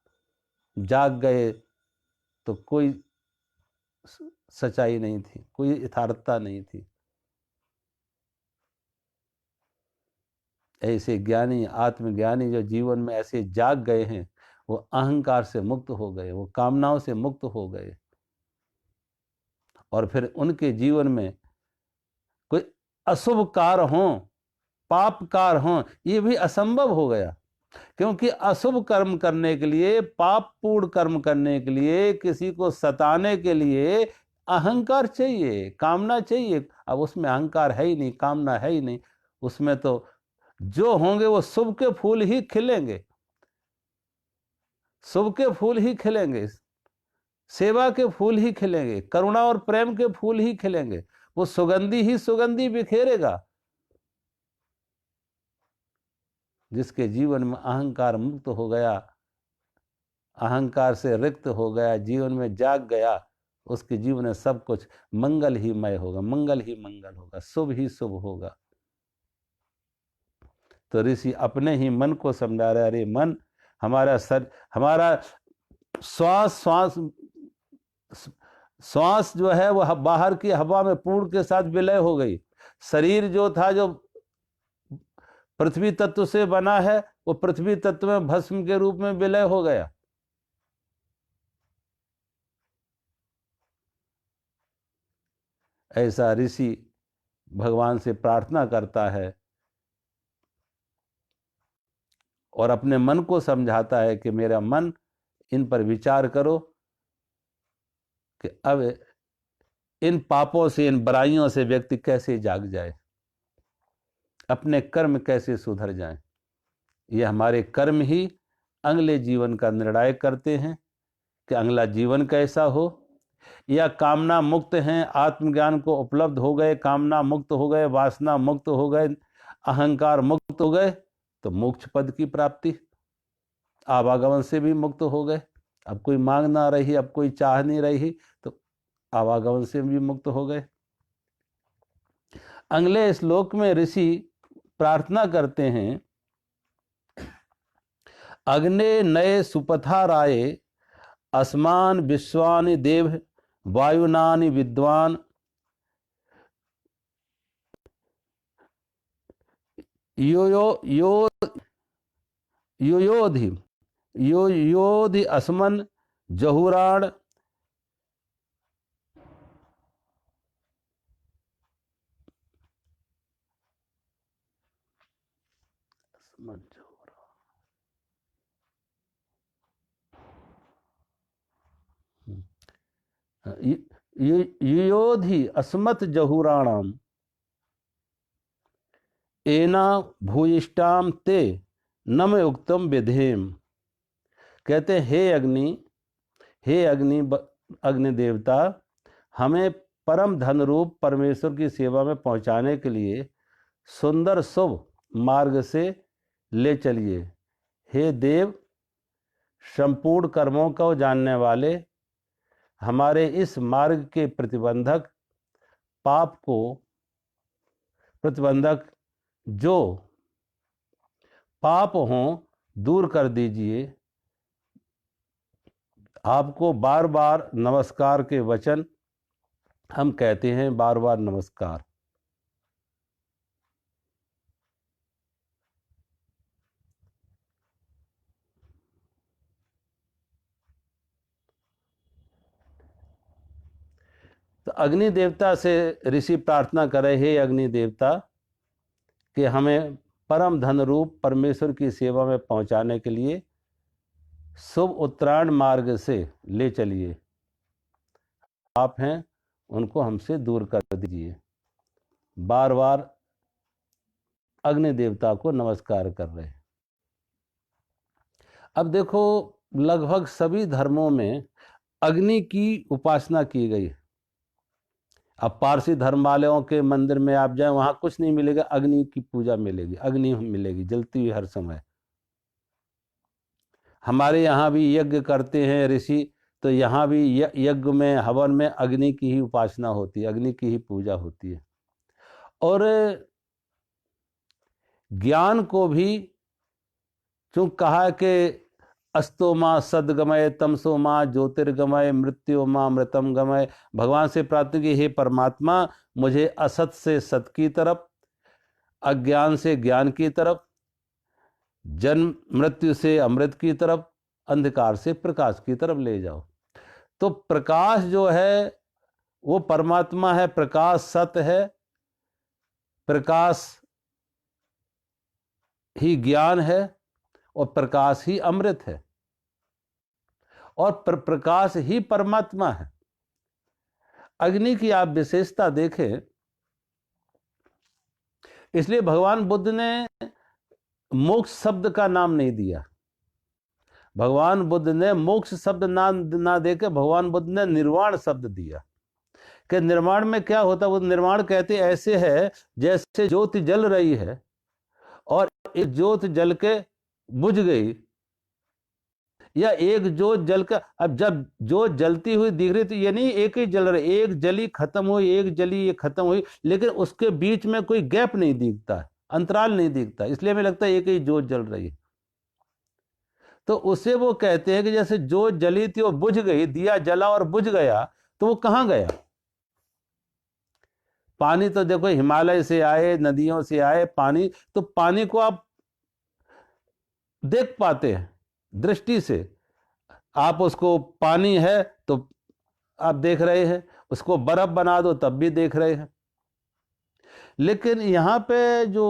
जाग गए तो कोई सच्चाई नहीं थी, कोई यथार्थता नहीं थी। ऐसे ज्ञानी, आत्मज्ञानी जो जीवन में ऐसे जाग गए हैं, वो अहंकार से मुक्त हो गए, वो कामनाओं से मुक्त हो गए। और फिर उनके जीवन में कोई अशुभ कार्य हों, पाप कार्य हों, ये भी असंभव हो गया। क्योंकि अशुभ कर्म करने के लिए, पाप पूर्ण कर्म करने के लिए, किसी को सताने के लिए अहंकार चाहिए, कामना चाहिए। अब उसमें अहंकार है ही नहीं, कामना है ही नहीं, उसमें तो जो होंगे वो शुभ के फूल ही खिलेंगे, शुभ के फूल ही खिलेंगे, सेवा के फूल ही खिलेंगे, करुणा और प्रेम के फूल ही खिलेंगे, वो सुगंधी ही सुगंधी बिखेरेगा। जिसके जीवन में अहंकार मुक्त हो गया, अहंकार से रिक्त हो गया, जीवन में जाग गया, उसके जीवन में सब कुछ मंगल ही मय होगा, मंगल ही मंगल होगा, शुभ ही शुभ होगा। तो ऋषि अपने ही मन को समझा रहे, अरे मन, हमारा हमारा श्वास श्वास श्वास जो है वो बाहर की हवा में पूर्ण के साथ विलय हो गई। शरीर जो था, जो पृथ्वी तत्व से बना है, वो पृथ्वी तत्व में भस्म के रूप में विलय हो गया। ऐसा ऋषि भगवान से प्रार्थना करता है और अपने मन को समझाता है कि मेरा मन, इन पर विचार करो कि अब इन पापों से, इन बुराइयों से व्यक्ति कैसे जाग जाए, अपने कर्म कैसे सुधर जाएं। ये हमारे कर्म ही अगले जीवन का निर्णायक करते हैं कि अगला जीवन कैसा हो। या कामना मुक्त हैं, आत्मज्ञान को उपलब्ध हो गए, कामना मुक्त हो गए, वासना मुक्त हो गए, अहंकार मुक्त हो गए, तो मोक्ष पद की प्राप्ति, आवागमन से भी मुक्त हो गए। अब कोई मांग ना रही, अब कोई चाह नहीं रही, तो आवागमन से भी मुक्त हो गए। अगले श्लोक में ऋषि प्रार्थना करते हैं, अग्ने नये सुपथा राये, अस्मान विश्वानि देव, वायुनानि विद्वान, यो यो यो योयोधि योयोधि अस्मन जहुराण, योयोधि अस्मत् जहुराणाम एना भूयिष्ठाम ते नम उक्तम विधेम। कहते हैं, हे अग्नि, हे अग्नि देवता, हमें परम धन रूप परमेश्वर की सेवा में पहुंचाने के लिए सुंदर शुभ मार्ग से ले चलिए। हे देव, संपूर्ण कर्मों को जानने वाले, हमारे इस मार्ग के प्रतिबंधक, पाप को प्रतिबंधक जो पाप हों दूर कर दीजिए। आपको बार बार नमस्कार के वचन हम कहते हैं, बार बार नमस्कार। तो अग्नि देवता से ऋषि प्रार्थना करे, हे अग्नि देवता, कि हमें परम धन रूप परमेश्वर की सेवा में पहुंचाने के लिए शुभ उत्तरायण मार्ग से ले चलिए। आप हैं, उनको हमसे दूर कर दीजिए। बार बार अग्नि देवता को नमस्कार कर रहे हैं। अब देखो, लगभग सभी धर्मों में अग्नि की उपासना की गई है। अब पारसी धर्म वालों के मंदिर में आप जाएं, वहां कुछ नहीं मिलेगा, अग्नि की पूजा मिलेगी, अग्नि मिलेगी जलती हुई हर समय। हमारे यहाँ भी यज्ञ करते हैं ऋषि, तो यहाँ भी यज्ञ में, हवन में अग्नि की ही उपासना होती है, अग्नि की ही पूजा होती है। और ज्ञान को भी चूंकि कहा कि अस्तो माँ सदगमय, तमसो माँ ज्योतिर्गमय, मृत्यु माँ मृतम गमय। भगवान से प्रार्थना की, हे परमात्मा, मुझे असत से सत की तरफ, अज्ञान से ज्ञान की तरफ, जन्म मृत्यु से अमृत की तरफ, अंधकार से प्रकाश की तरफ ले जाओ। तो प्रकाश जो है वो परमात्मा है, प्रकाश सत्य है, प्रकाश ही ज्ञान है और प्रकाश ही अमृत है और प्रकाश ही परमात्मा है। अग्नि की आप विशेषता देखें, इसलिए भगवान बुद्ध ने मोक्ष शब्द का नाम नहीं दिया। भगवान बुद्ध ने मोक्ष शब्द ना देकर भगवान बुद्ध ने निर्वाण शब्द दिया कि निर्माण में क्या होता है। वो निर्माण कहते ऐसे है जैसे ज्योति जल रही है और एक ज्योत जल के बुझ गई, या एक ज्योत जल कर, अब जब ज्योत जलती हुई दिख रही तो ये नहीं एक ही जल रही, एक जली खत्म हुई, एक जली ये खत्म हुई, लेकिन उसके बीच में कोई गैप नहीं दिखता, अंतराल नहीं दिखता, इसलिए हमें लगता है एक ही ज्योत जल रही है। तो उसे वो कहते हैं कि जैसे ज्योत जली थी और बुझ गई, दिया जला और बुझ गया, तो वो कहां गया। पानी तो देखो हिमालय से आए, नदियों से आए पानी, तो पानी को आप देख पाते हैं दृष्टि से, आप उसको पानी है तो आप देख रहे हैं, उसको बर्फ बना दो तब भी देख रहे हैं। लेकिन यहां पे जो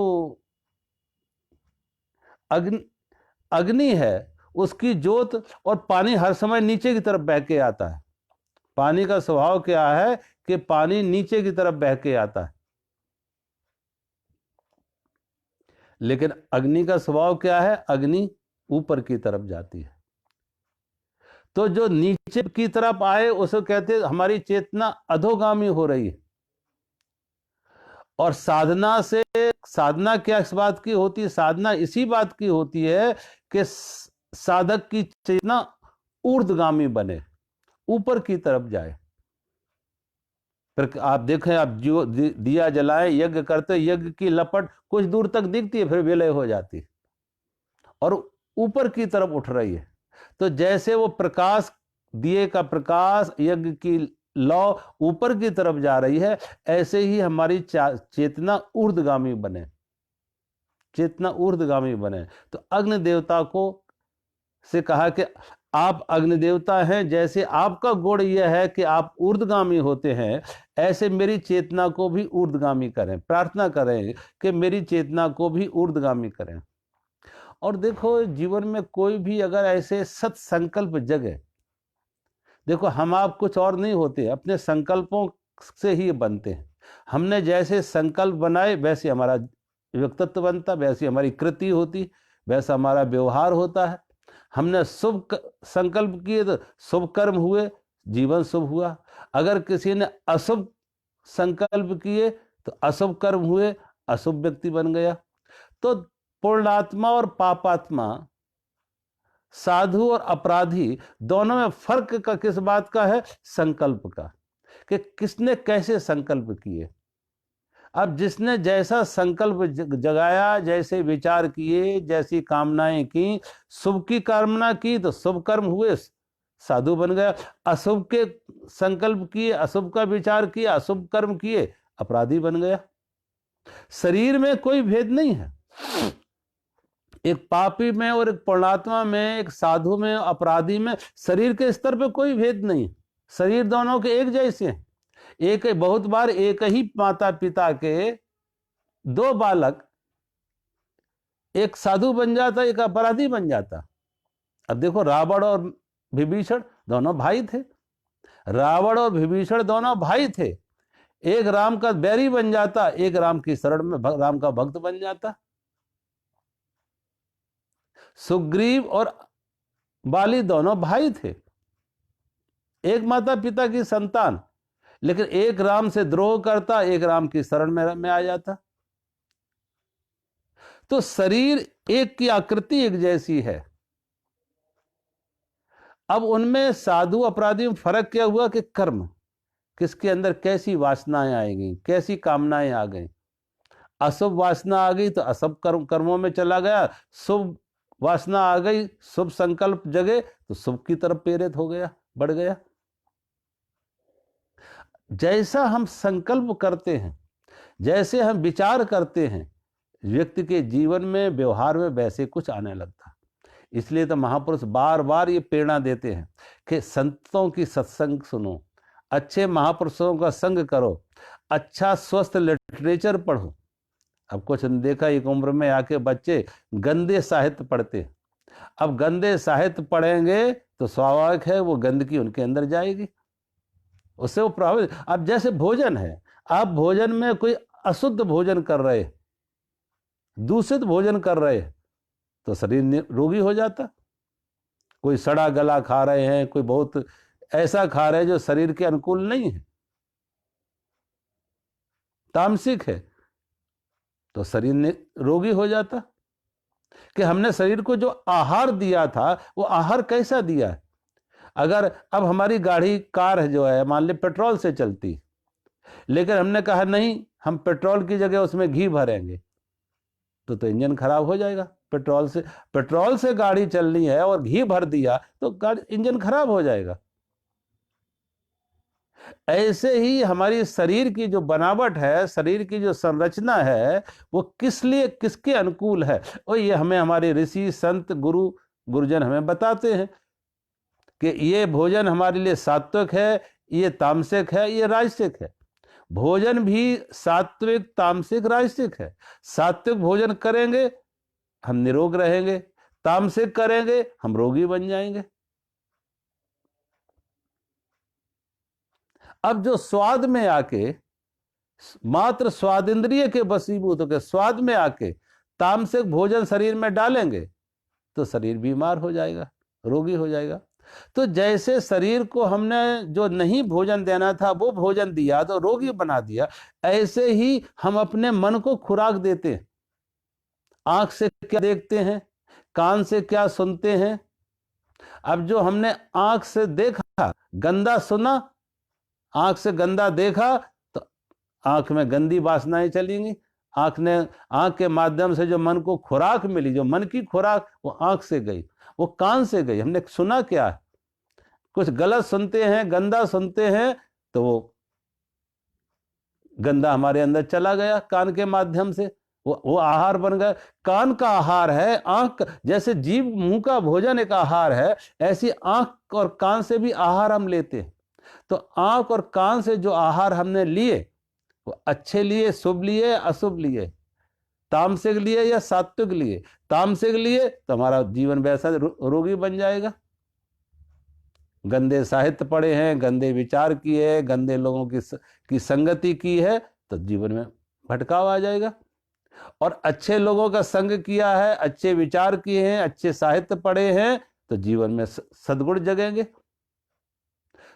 अग्नि है उसकी ज्योत और पानी हर समय नीचे की तरफ बह के आता है। पानी का स्वभाव क्या है कि पानी नीचे की तरफ बह के आता है, लेकिन अग्नि का स्वभाव क्या है, अग्नि ऊपर की तरफ जाती है। तो जो नीचे की तरफ आए उसे कहते हैं हमारी चेतना अधोगामी हो रही है। और साधना से, साधना क्या इस बात की होती है, साधना इसी बात की होती है कि साधक की चेतना ऊर्ध्वगामी बने, ऊपर की तरफ जाए। फिर आप देखें, आप जो दिया जलाएं, यज्ञ करते, यज्ञ की लपट कुछ दूर तक दिखती है, फिर विलय हो जाती है और ऊपर की तरफ उठ रही है। तो जैसे वो प्रकाश, दिए का प्रकाश, यज्ञ की लौ ऊपर की तरफ जा रही है, ऐसे ही हमारी चेतना ऊर्ध्वगामी बने, चेतना ऊर्ध्वगामी बने। तो अग्नि देवता को से कहा कि आप अग्नि देवता हैं, जैसे आपका गुण यह है कि आप ऊर्ध्वगामी होते हैं, ऐसे मेरी चेतना को भी ऊर्ध्वगामी करें। प्रार्थना करें कि मेरी चेतना को भी ऊर्ध्वगामी करें। और देखो जीवन में कोई भी अगर ऐसे सत संकल्प जगे, देखो हम आप कुछ और नहीं होते, अपने संकल्पों से ही बनते हैं। हमने जैसे संकल्प बनाए वैसे हमारा व्यक्तित्व बनता, वैसी हमारी कृति होती, वैसा हमारा व्यवहार होता है। हमने शुभ संकल्प किए तो शुभ कर्म हुए, जीवन शुभ हुआ। अगर किसी ने अशुभ संकल्प किए तो अशुभ कर्म हुए, अशुभ व्यक्ति बन गया। तो पूर्णात्मा और पापात्मा, साधु और अपराधी, दोनों में फर्क का किस बात का है, संकल्प का, कि किसने कैसे संकल्प किए। अब जिसने जैसा संकल्प जगाया, जैसे विचार किए, जैसी कामनाएं की, शुभ की कामना की तो शुभ कर्म हुए, साधु बन गया। अशुभ के संकल्प किए, अशुभ का विचार किया, अशुभ कर्म किए, अपराधी बन गया। शरीर में कोई भेद नहीं है, एक पापी में और एक पुण्यात्मा में, एक साधु में, अपराधी में शरीर के स्तर पे कोई भेद नहीं। शरीर दोनों के एक जैसे हैं। एक, बहुत बार एक ही माता पिता के दो बालक, एक साधु बन जाता, एक अपराधी बन जाता। अब देखो रावण और विभीषण दोनों भाई थे, रावण और विभीषण दोनों भाई थे। एक राम का बैरी बन जाता, एक राम की शरण में राम का भक्त बन जाता। सुग्रीव और बाली दोनों भाई थे, एक माता पिता की संतान, लेकिन एक राम से द्रोह करता, एक राम की शरण में आ जाता। तो शरीर एक की आकृति एक जैसी है। अब उनमें साधु अपराधी में फर्क क्या हुआ कि कर्म, किसके अंदर कैसी वासनाएं आएंगी, कैसी कामनाएं आ गई। अशुभ वासना आ गई तो अशुभ कर्मों में चला गया, शुभ वासना आ गई, शुभ संकल्प जगे तो शुभ की तरफ प्रेरित हो गया, बढ़ गया। जैसा हम संकल्प करते हैं, जैसे हम विचार करते हैं, व्यक्ति के जीवन में, व्यवहार में वैसे कुछ आने लगता। इसलिए तो महापुरुष बार बार ये प्रेरणा देते हैं कि संतों की सत्संग सुनो, अच्छे महापुरुषों का संग करो, अच्छा स्वस्थ लिटरेचर पढ़ो। अब कुछ देखा एक उम्र में आके बच्चे गंदे साहित्य पढ़ते हैं। अब गंदे साहित्य पढ़ेंगे तो स्वाभाविक है वो गंदगी उनके अंदर जाएगी, उससे वो प्रभावित। अब जैसे भोजन है, आप भोजन में कोई अशुद्ध भोजन कर रहे, दूषित भोजन कर रहे, तो शरीर रोगी हो जाता। कोई सड़ा गला खा रहे हैं, कोई बहुत ऐसा खा रहे हैं जो शरीर के अनुकूल नहीं है, तामसिक है, तो शरीर रोगी हो जाता। कि हमने शरीर को जो आहार दिया था वो आहार कैसा दिया है। अगर अब हमारी गाड़ी कार है जो है, मान ले पेट्रोल से चलती, लेकिन हमने कहा नहीं हम पेट्रोल की जगह उसमें घी भरेंगे, तो इंजन खराब हो जाएगा। पेट्रोल से गाड़ी चलनी है और घी भर दिया तो गाड़ी इंजन खराब हो जाएगा। ऐसे ही हमारी शरीर की जो बनावट है, शरीर की जो संरचना है, वो किस लिए किसके अनुकूल है, और ये हमें हमारे ऋषि संत गुरुजन हमें बताते हैं कि ये भोजन हमारे लिए सात्विक है, ये तामसिक है, ये राजसिक है। भोजन भी सात्विक तामसिक राजसिक है। सात्विक भोजन करेंगे हम निरोग रहेंगे, तामसिक करेंगे हम रोगी बन जाएंगे। अब जो स्वाद में आके मात्र स्वाद इंद्रिय के वशीभूत होकर स्वाद में आके तामसिक भोजन शरीर में डालेंगे तो शरीर बीमार हो जाएगा, रोगी हो जाएगा। तो जैसे शरीर को हमने जो नहीं भोजन देना था वो भोजन दिया तो रोगी बना दिया, ऐसे ही हम अपने मन को खुराक देते हैं। आंख से क्या देखते हैं, कान से क्या सुनते हैं। अब जो हमने आंख से देखा गंदा सुना, आंख से गंदा देखा तो आंख में गंदी वासनाएं चलेंगी। आंख के माध्यम से जो मन को खुराक मिली, जो मन की खुराक, वो आंख से गई, वो कान से गई। हमने सुना क्या है, कुछ गलत सुनते हैं, गंदा सुनते हैं, तो वो गंदा हमारे अंदर चला गया कान के माध्यम से, वो आहार बन गया। कान का आहार है आंख, जैसे जीव मुंह का भोजन एक आहार है, ऐसी आंख और कान से भी आहार हम लेते हैं। तो आंख और कान से जो आहार हमने लिए, वो अच्छे लिए, शुभ लिए, अशुभ लिए, तामसिक लिए या सात्विक लिए। तामसिक लिए तो हमारा जीवन वैसा रोगी बन जाएगा। गंदे साहित्य पढ़े हैं, गंदे विचार किए, गंदे लोगों की संगति की है, तो जीवन में भटकाव आ जाएगा। और अच्छे लोगों का संग किया है, अच्छे विचार किए हैं, अच्छे साहित्य पढ़े हैं, तो जीवन में सद्गुण जगेंगे।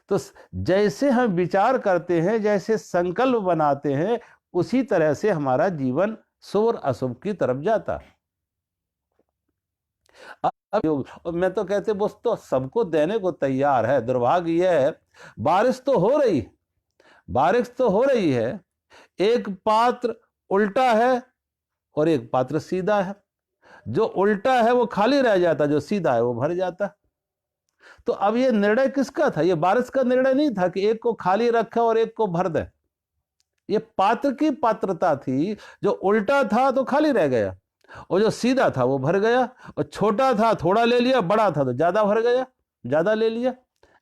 तो जैसे हम विचार करते हैं, जैसे संकल्प बनाते हैं, उसी तरह से हमारा जीवन शुभ और अशुभ की तरफ जाता है। अब मैं तो कहते वो तो सबको देने को तैयार है। दुर्भाग्य यह है, बारिश तो हो रही है, बारिश तो हो रही है, एक पात्र उल्टा है और एक पात्र सीधा है। जो उल्टा है वो खाली रह जाता, जो सीधा है वो भर जाता। तो अब ये निर्णय किसका था? ये बारिश का निर्णय नहीं था कि एक को खाली रखे और एक को भर दे। ये पात्र की पात्रता थी। जो उल्टा था तो खाली रह गया, और जो सीधा था वो भर गया। और छोटा था थोड़ा ले लिया, बड़ा था तो ज्यादा भर गया, ज्यादा ले लिया।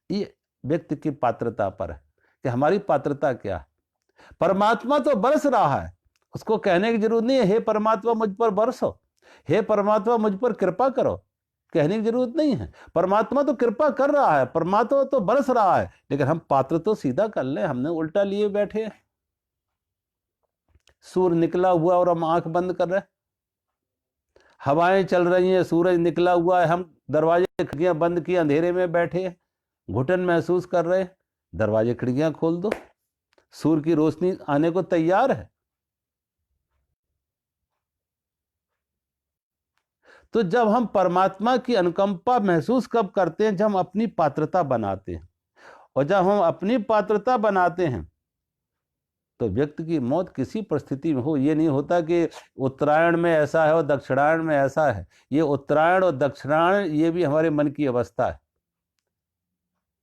ये व्यक्ति की पात्रता पर है कि हमारी पात्रता क्या है। परमात्मा तो बरस रहा है, उसको कहने की जरूरत नहीं है हे परमात्मा मुझ पर बरसो, हे परमात्मा मुझ पर कृपा करो, कहने की जरूरत नहीं है। परमात्मा तो कृपा कर रहा है, परमात्मा तो बरस रहा है, लेकिन हम पात्र तो सीधा कर ले, हमने उल्टा लिए बैठे हैं। सूर्य निकला हुआ और हम आंख बंद कर रहे हैं, हवाएं चल रही हैं, सूरज निकला हुआ है, हम दरवाजे खिड़कियां बंद किए अंधेरे में बैठे हैं, घुटन महसूस कर रहे हैं। दरवाजे खिड़कियां खोल दो, सूर्य की रोशनी आने को तैयार है। तो जब हम परमात्मा की अनुकंपा महसूस कब करते हैं? जब हम अपनी पात्रता बनाते हैं। और जब हम अपनी पात्रता बनाते हैं तो व्यक्ति की मौत किसी परिस्थिति में हो, ये नहीं होता कि उत्तरायण में ऐसा है और दक्षिणायन में ऐसा है। ये उत्तरायण और दक्षिणायन ये भी हमारे मन की अवस्था है।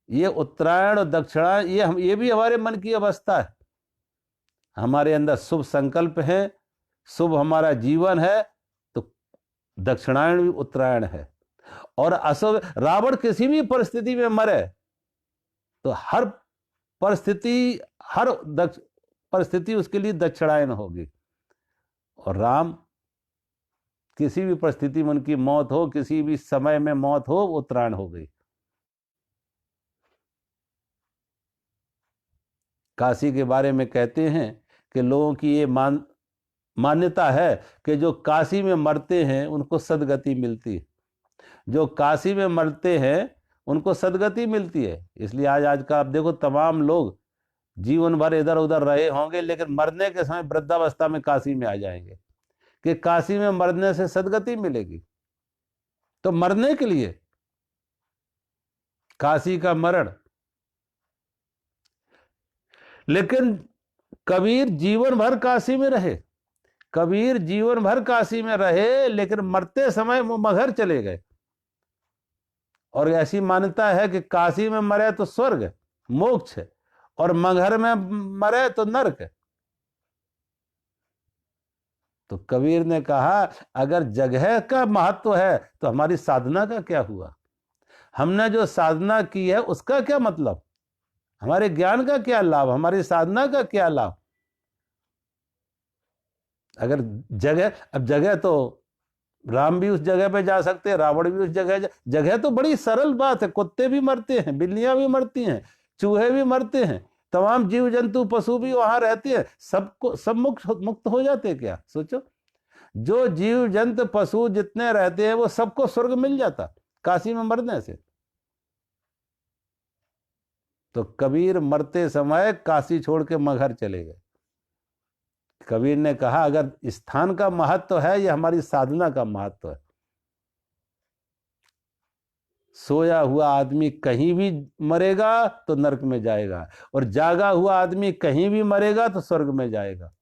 ये उत्तरायण और दक्षिणायन ये भी हमारे मन की अवस्था है। हमारे अंदर शुभ संकल्प है, शुभ हमारा जीवन है, तो दक्षिणायन भी उत्तरायण है। और अशुभ, रावण किसी भी परिस्थिति में मरे तो हर परिस्थिति हर परिस्थिति उसके लिए दक्षिणायन होगी। और राम किसी भी परिस्थिति में उनकी मौत हो, किसी भी समय में मौत हो, वो उत्तरायण हो गई। काशी के बारे में कहते हैं कि लोगों की ये मान्यता है कि जो काशी में मरते हैं उनको सदगति मिलती है। जो काशी में मरते हैं उनको सदगति मिलती है। इसलिए आज का आप देखो, तमाम लोग जीवन भर इधर उधर रहे होंगे, लेकिन मरने के समय वृद्धावस्था में काशी में आ जाएंगे कि काशी में मरने से सदगति मिलेगी। तो मरने के लिए काशी का मरण। लेकिन कबीर जीवन भर काशी में रहे, कबीर जीवन भर काशी में रहे, लेकिन मरते समय वो मगहर चले गए। और ऐसी मान्यता है कि काशी में मरे तो स्वर्ग मोक्ष है, और मगहर में मरे तो नरक है। तो कबीर ने कहा, अगर जगह का महत्व है तो हमारी साधना का क्या हुआ? हमने जो साधना की है उसका क्या मतलब? हमारे ज्ञान का क्या लाभ? हमारी साधना का क्या लाभ? अगर अब जगह तो राम भी उस जगह पे जा सकते हैं, रावण भी उस जगह तो बड़ी सरल बात है। कुत्ते भी मरते हैं, बिल्लियां भी मरती हैं, चूहे भी मरते हैं, तमाम जीव जंतु पशु भी वहां रहते हैं, सब मुक्त हो जाते हैं क्या? सोचो, जो जीव जंतु पशु जितने रहते हैं वो सबको स्वर्ग मिल जाता काशी में मरने से। तो कबीर मरते समय काशी छोड़ के मगहर चले गए। कबीर ने कहा, अगर स्थान का महत्व है, यह हमारी साधना का महत्व है। सोया हुआ आदमी कहीं भी मरेगा तो नरक में जाएगा, और जागा हुआ आदमी कहीं भी मरेगा तो स्वर्ग में जाएगा।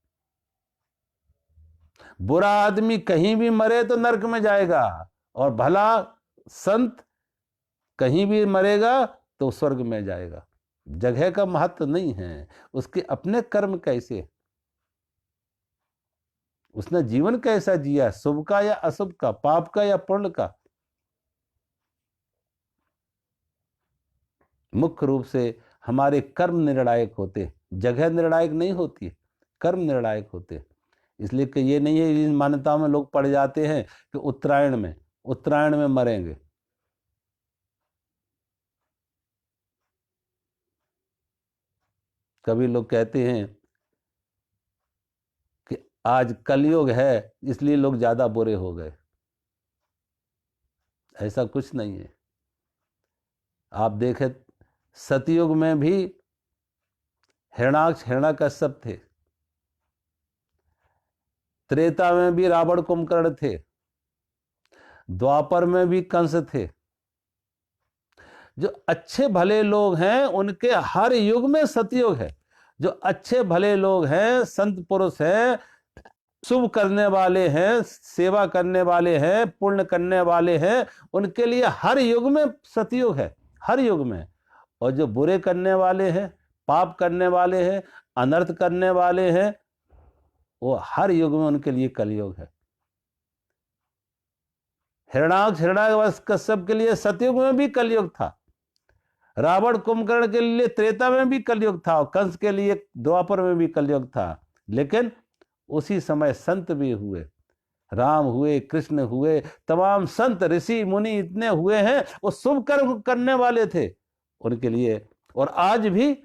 बुरा आदमी कहीं भी मरे तो नरक में जाएगा, और भला संत कहीं भी मरेगा तो स्वर्ग में जाएगा। जगह का महत्व नहीं है, उसके अपने कर्म कैसे, उसने जीवन कैसा जिया, शुभ का या अशुभ का, पाप का या पुण्य का। मुख्य रूप से हमारे कर्म निर्णायक होते, जगह निर्णायक नहीं होती, कर्म निर्णायक होते। इसलिए कि ये नहीं है, इन मान्यताओं में लोग पड़ जाते हैं कि उत्तरायण में मरेंगे। कभी लोग कहते हैं कि आज कलयुग है इसलिए लोग ज्यादा बुरे हो गए। ऐसा कुछ नहीं है। आप देखें, सतयुग में भी हिरणाक्ष हिरण्यकश्यप थे, त्रेता में भी रावण कुंभकर्ण थे, द्वापर में भी कंस थे। जो अच्छे भले लोग हैं उनके हर युग में सतयुग है। जो अच्छे भले लोग हैं, संत पुरुष हैं, शुभ करने वाले हैं, सेवा करने वाले हैं, पुण्य करने वाले हैं, उनके लिए हर युग में सतयुग है, हर युग में। और जो बुरे करने वाले हैं, पाप करने वाले हैं, अनर्थ करने वाले हैं, वो हर युग में उनके लिए कलयुग है। हिरण्यकश्यप के लिए सतयुग में भी कलयुग था, रावण कुंभकर्ण के लिए त्रेता में भी कलयुग था, और कंस के लिए द्वापर में भी कलयुग था। लेकिन उसी समय संत भी हुए, राम हुए, कृष्ण हुए, तमाम संत ऋषि मुनि इतने हुए हैं, वो शुभ कर्म करने वाले थे उनके लिए। और आज भी,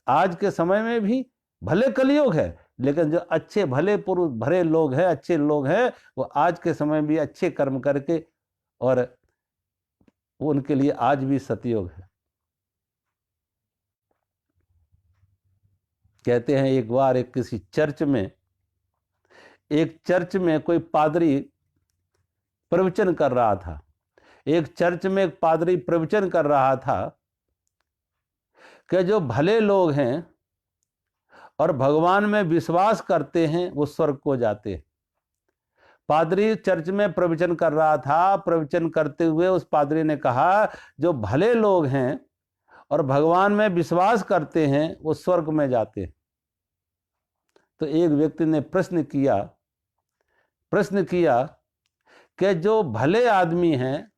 आज के समय में भी भले कलयुग है, लेकिन जो अच्छे भले पुरुष भरे लोग हैं, अच्छे लोग हैं, वो आज के समय भी अच्छे कर्म करके, और वो उनके लिए आज भी सतयुग है। कहते हैं एक बार एक किसी चर्च में कोई पादरी प्रवचन कर रहा था। एक चर्च में एक पादरी प्रवचन कर रहा था कि जो भले लोग हैं और भगवान में विश्वास करते हैं वो स्वर्ग को जाते हैं। पादरी चर्च में प्रवचन कर रहा था। प्रवचन करते हुए उस पादरी ने कहा, जो भले लोग हैं और भगवान में विश्वास करते हैं वो स्वर्ग में जाते हैं। तो एक व्यक्ति ने प्रश्न किया कि जो भले आदमी हैं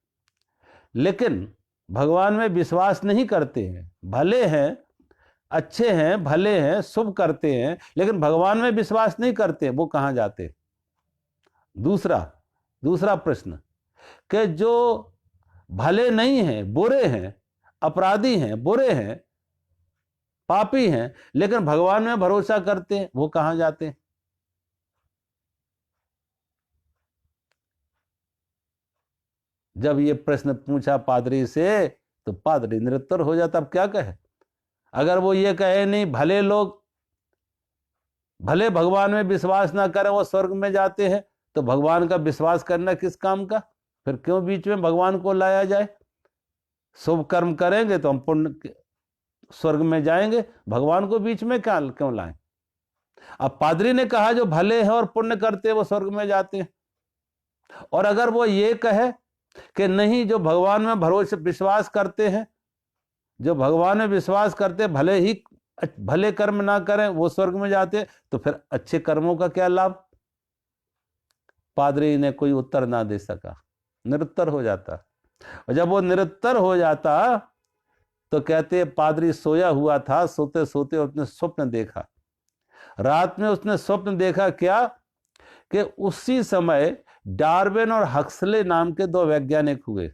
लेकिन भगवान में विश्वास नहीं करते हैं, भले हैं अच्छे हैं, भले हैं, शुभ करते हैं, लेकिन भगवान में विश्वास नहीं करते, वो कहाँ जाते? दूसरा दूसरा प्रश्न कि जो भले नहीं हैं, बुरे हैं, अपराधी हैं, बुरे हैं, पापी हैं, लेकिन भगवान में भरोसा करते हैं, वो कहाँ जाते हैं? जब ये प्रश्न पूछा पादरी से तो पादरी निरुत्तर हो जाता। अब क्या कहे? अगर वो ये कहे नहीं, भले लोग भले भगवान में विश्वास ना करें वो स्वर्ग में जाते हैं, तो भगवान का विश्वास करना किस काम का? फिर क्यों बीच में भगवान को लाया जाए? शुभ कर्म करेंगे तो हम पुण्य स्वर्ग में जाएंगे, भगवान को बीच में क्या क्यों लाएं? अब पादरी ने कहा जो भले हैं और पुण्य करते हैं वो स्वर्ग में जाते हैं, और अगर वो ये कहे कि नहीं, जो भगवान में भरोसे विश्वास करते हैं, जो भगवान में विश्वास करते भले ही भले कर्म ना करें वो स्वर्ग में जाते, तो फिर अच्छे कर्मों का क्या लाभ? पादरी ने कोई उत्तर ना दे सका, निरुत्तर हो जाता। और जब वो निरुत्तर हो जाता तो कहते पादरी सोया हुआ था, सोते सोते उसने स्वप्न देखा। रात में उसने स्वप्न देखा क्या कि उसी समय डार्विन और हक्सले नाम के दो वैज्ञानिक हुए।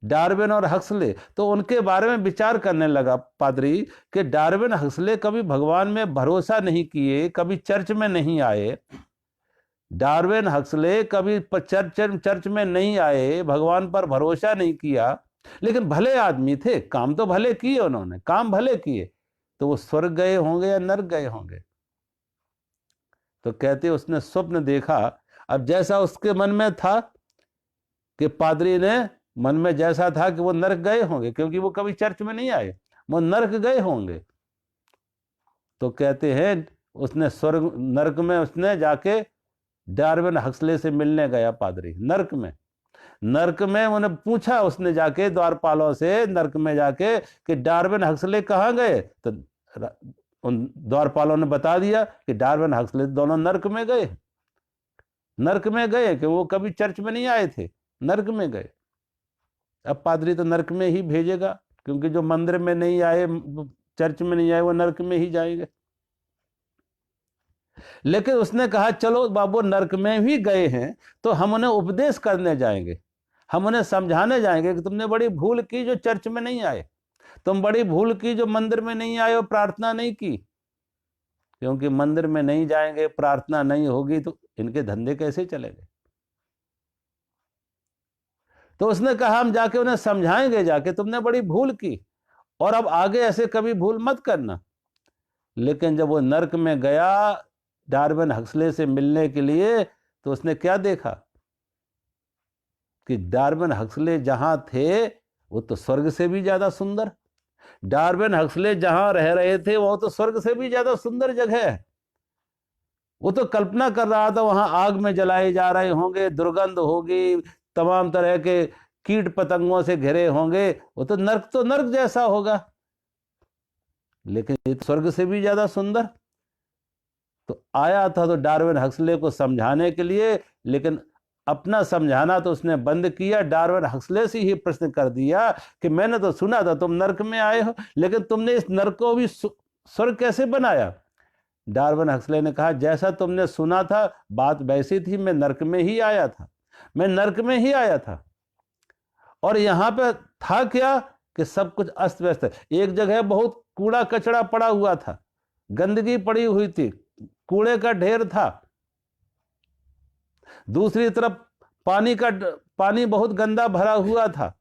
डार्विन और हक्सले, तो उनके बारे में विचार करने लगा पादरी कि डार्विन हक्सले कभी भगवान में भरोसा नहीं किए, कभी चर्च में नहीं आए। डार्विन हक्सले कभी चर्च में नहीं आए, भगवान पर भरोसा नहीं किया, लेकिन भले आदमी थे, काम तो भले किए उन्होंने, काम भले किए, तो वो स्वर्ग गए होंगे या नर्क गए होंगे? तो कहते उसने स्वप्न देखा। अब जैसा उसके मन में था कि पादरी ने मन में जैसा था कि वो नर्क गए होंगे, क्योंकि वो कभी चर्च में नहीं आए, वो नर्क गए होंगे। तो कहते हैं उसने स्वर्ग नर्क में उसने जाके डार्विन हक्सले से मिलने गया पादरी। नर्क में उन्हें पूछा, उसने जाके द्वारपालों से नर्क में जाके कि डार्विन हक्सले कहाँ गए? तो उन द्वारपालों ने बता दिया कि डार्विन हक्सले दोनों नर्क में गए। नर्क में गए कि वो कभी चर्च में नहीं आए थे, नर्क में गए। अब पादरी तो नर्क में ही भेजेगा, क्योंकि जो मंदिर में नहीं आए, चर्च में नहीं आए, वो नर्क में ही जाएंगे। लेकिन उसने कहा चलो बाबू, नर्क में भी गए हैं तो हम उन्हें उपदेश करने जाएंगे, हम उन्हें समझाने जाएंगे कि तुमने बड़ी भूल की जो चर्च में नहीं आए, तुम बड़ी भूल की जो मंदिर में नहीं आए और प्रार्थना नहीं की। क्योंकि मंदिर में नहीं जाएंगे, प्रार्थना नहीं होगी, तो इनके धंधे कैसे चलेंगे? तो उसने कहा हम जाके उन्हें समझाएंगे, जाके तुमने बड़ी भूल की और अब आगे ऐसे कभी भूल मत करना। लेकिन जब वो नर्क में गया डार्विन हक्सले से मिलने के लिए, तो उसने क्या देखा कि डार्विन हक्सले जहां थे वो तो स्वर्ग से भी ज्यादा सुंदर। डार्विन हक्सले जहां रह रहे थे वो तो स्वर्ग से भी ज्यादा सुंदर जगह है। वो तो कल्पना कर रहा था वहां आग में जलाए जा रहे होंगे, दुर्गंध होगी, तमाम तरह के कीट पतंगों से घिरे होंगे, वो तो नर्क जैसा होगा। लेकिन ये स्वर्ग से भी ज्यादा सुंदर। तो आया था तो डार्विन हक्सले को समझाने के लिए, लेकिन अपना समझाना तो उसने बंद किया। डार्विन हक्सले से ही प्रश्न कर दिया कि मैंने तो सुना था तुम नर्क में आए हो, लेकिन तुमने इस नर्क को भी स्वर्ग कैसे बनाया? डार्विन हक्सले ने कहा जैसा तुमने सुना था बात वैसी थी, मैं नर्क में ही आया था, मैं नर्क में ही आया था। और यहां पे था क्या कि सब कुछ अस्त व्यस्त है। एक जगह बहुत कूड़ा कचड़ा पड़ा हुआ था, गंदगी पड़ी हुई थी, कूड़े का ढेर था। दूसरी तरफ पानी बहुत गंदा भरा हुआ था।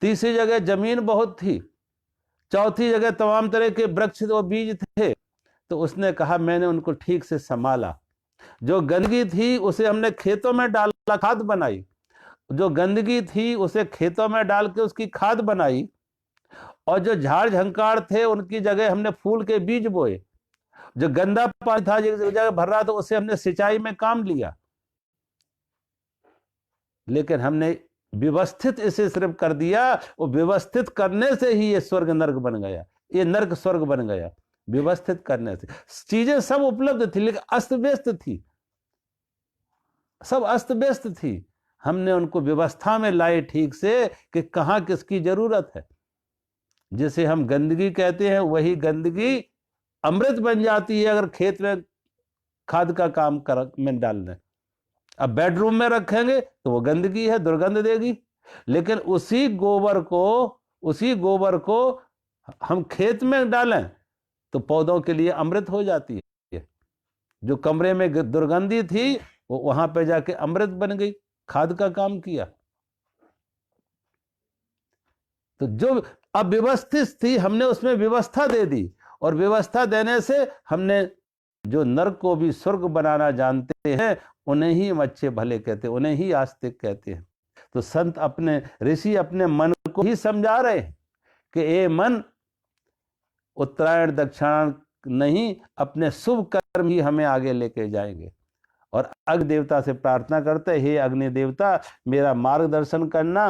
तीसरी जगह जमीन बहुत थी। चौथी जगह तमाम तरह के वृक्ष और बीज थे। तो उसने कहा मैंने उनको ठीक से संभाला। जो गंदगी थी उसे हमने खेतों में डाला, खाद बनाई। जो गंदगी थी उसे खेतों में डाल के उसकी खाद बनाई, और जो झाड़ झंकार थे उनकी जगह हमने फूल के बीज बोए। जो गंदा पानी था जिस जगह भर रहा था उसे हमने सिंचाई में काम लिया। लेकिन हमने व्यवस्थित इसे सिर्फ कर दिया, वो व्यवस्थित करने से ही ये स्वर्ग नर्क बन गया, ये नर्क स्वर्ग बन गया। व्यवस्थित करने से चीजें सब उपलब्ध थी, लेकिन अस्त व्यस्त थी, सब अस्त व्यस्त थी। हमने उनको व्यवस्था में लाए ठीक से कि कहां किसकी जरूरत है। जिसे हम गंदगी कहते हैं, वही गंदगी अमृत बन जाती है अगर खेत में खाद का काम कर में डाल दें। अब बेडरूम में रखेंगे तो वो गंदगी है, दुर्गंध देगी, लेकिन उसी गोबर को हम खेत में डालें तो पौधों के लिए अमृत हो जाती है। जो कमरे में दुर्गंधी थी वो वहां पे जाके अमृत बन गई, खाद का काम किया। तो जो अव्यवस्थित थी हमने उसमें व्यवस्था दे दी, और व्यवस्था देने से हमने जो नरक को भी स्वर्ग बनाना जानते हैं उन्हें ही हम अच्छे भले कहते हैं, उन्हें ही आस्तिक कहते हैं। तो संत अपने ऋषि अपने मन को ही समझा रहे हैं कि ए मन, उत्तरायण दक्षिणायन नहीं, अपने शुभ कर्म ही हमें आगे लेके जाएंगे। और अग्नि देवता से प्रार्थना करते, हे अग्नि देवता मेरा मार्गदर्शन करना,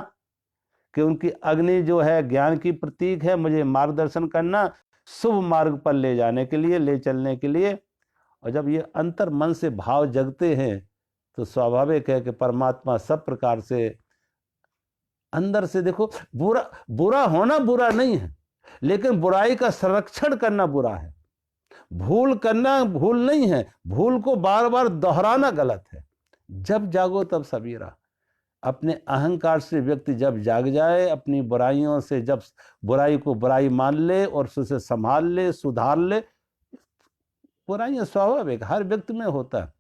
कि उनकी अग्नि जो है ज्ञान की प्रतीक है, मुझे मार्गदर्शन करना शुभ मार्ग पर ले जाने के लिए, ले चलने के लिए। और जब ये अंतर मन से भाव जगते हैं तो स्वाभाविक है कि परमात्मा सब प्रकार से अंदर से, देखो बुरा होना बुरा नहीं है, लेकिन बुराई का संरक्षण करना बुरा है। भूल करना भूल नहीं है, भूल को बार बार दोहराना गलत है। जब जागो तब सबेरा। अपने अहंकार से व्यक्ति जब जाग जाए, अपनी बुराइयों से जब बुराई को बुराई मान ले और उसे संभाल ले, सुधार ले, बुराइयां स्वाभाविक हर व्यक्ति में होता है,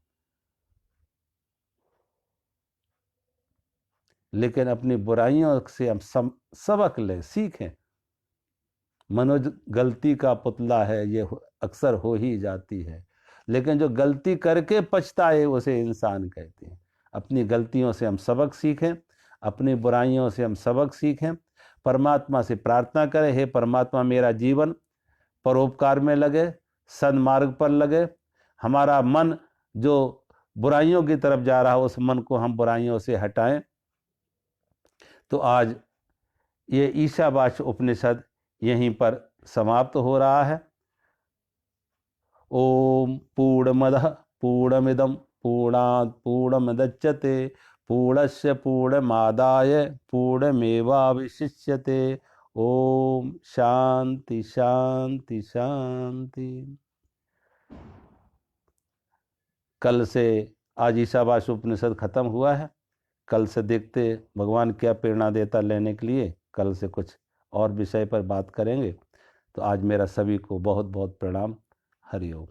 लेकिन अपनी बुराइयों से हम सबक ले, सीखें। मनोज गलती का पुतला है, ये अक्सर हो ही जाती है, लेकिन जो गलती करके पछताए उसे इंसान कहते हैं। अपनी गलतियों से हम सबक सीखें, अपनी बुराइयों से हम सबक सीखें, परमात्मा से प्रार्थना करें, हे परमात्मा मेरा जीवन परोपकार में लगे, सन्मार्ग पर लगे। हमारा मन जो बुराइयों की तरफ जा रहा है उस मन को हम बुराइयों से हटाएं। तो आज ये ईशावास्य उपनिषद यहीं पर समाप्त हो रहा है। ओम पूर्णमदः पूर्णमिदं पूर्णात् पूर्णमुदच्यते पूर्णस्य पूर्णमादाय पूर्णमेवावशिष्यते। ओम शांति शांति शांति। कल से आज ईशावास्य उपनिषद खत्म हुआ है। कल से देखते भगवान क्या प्रेरणा देता लेने के लिए। कल से कुछ और विषय पर बात करेंगे। तो आज मेरा सभी को बहुत बहुत प्रणाम। हरि ओम।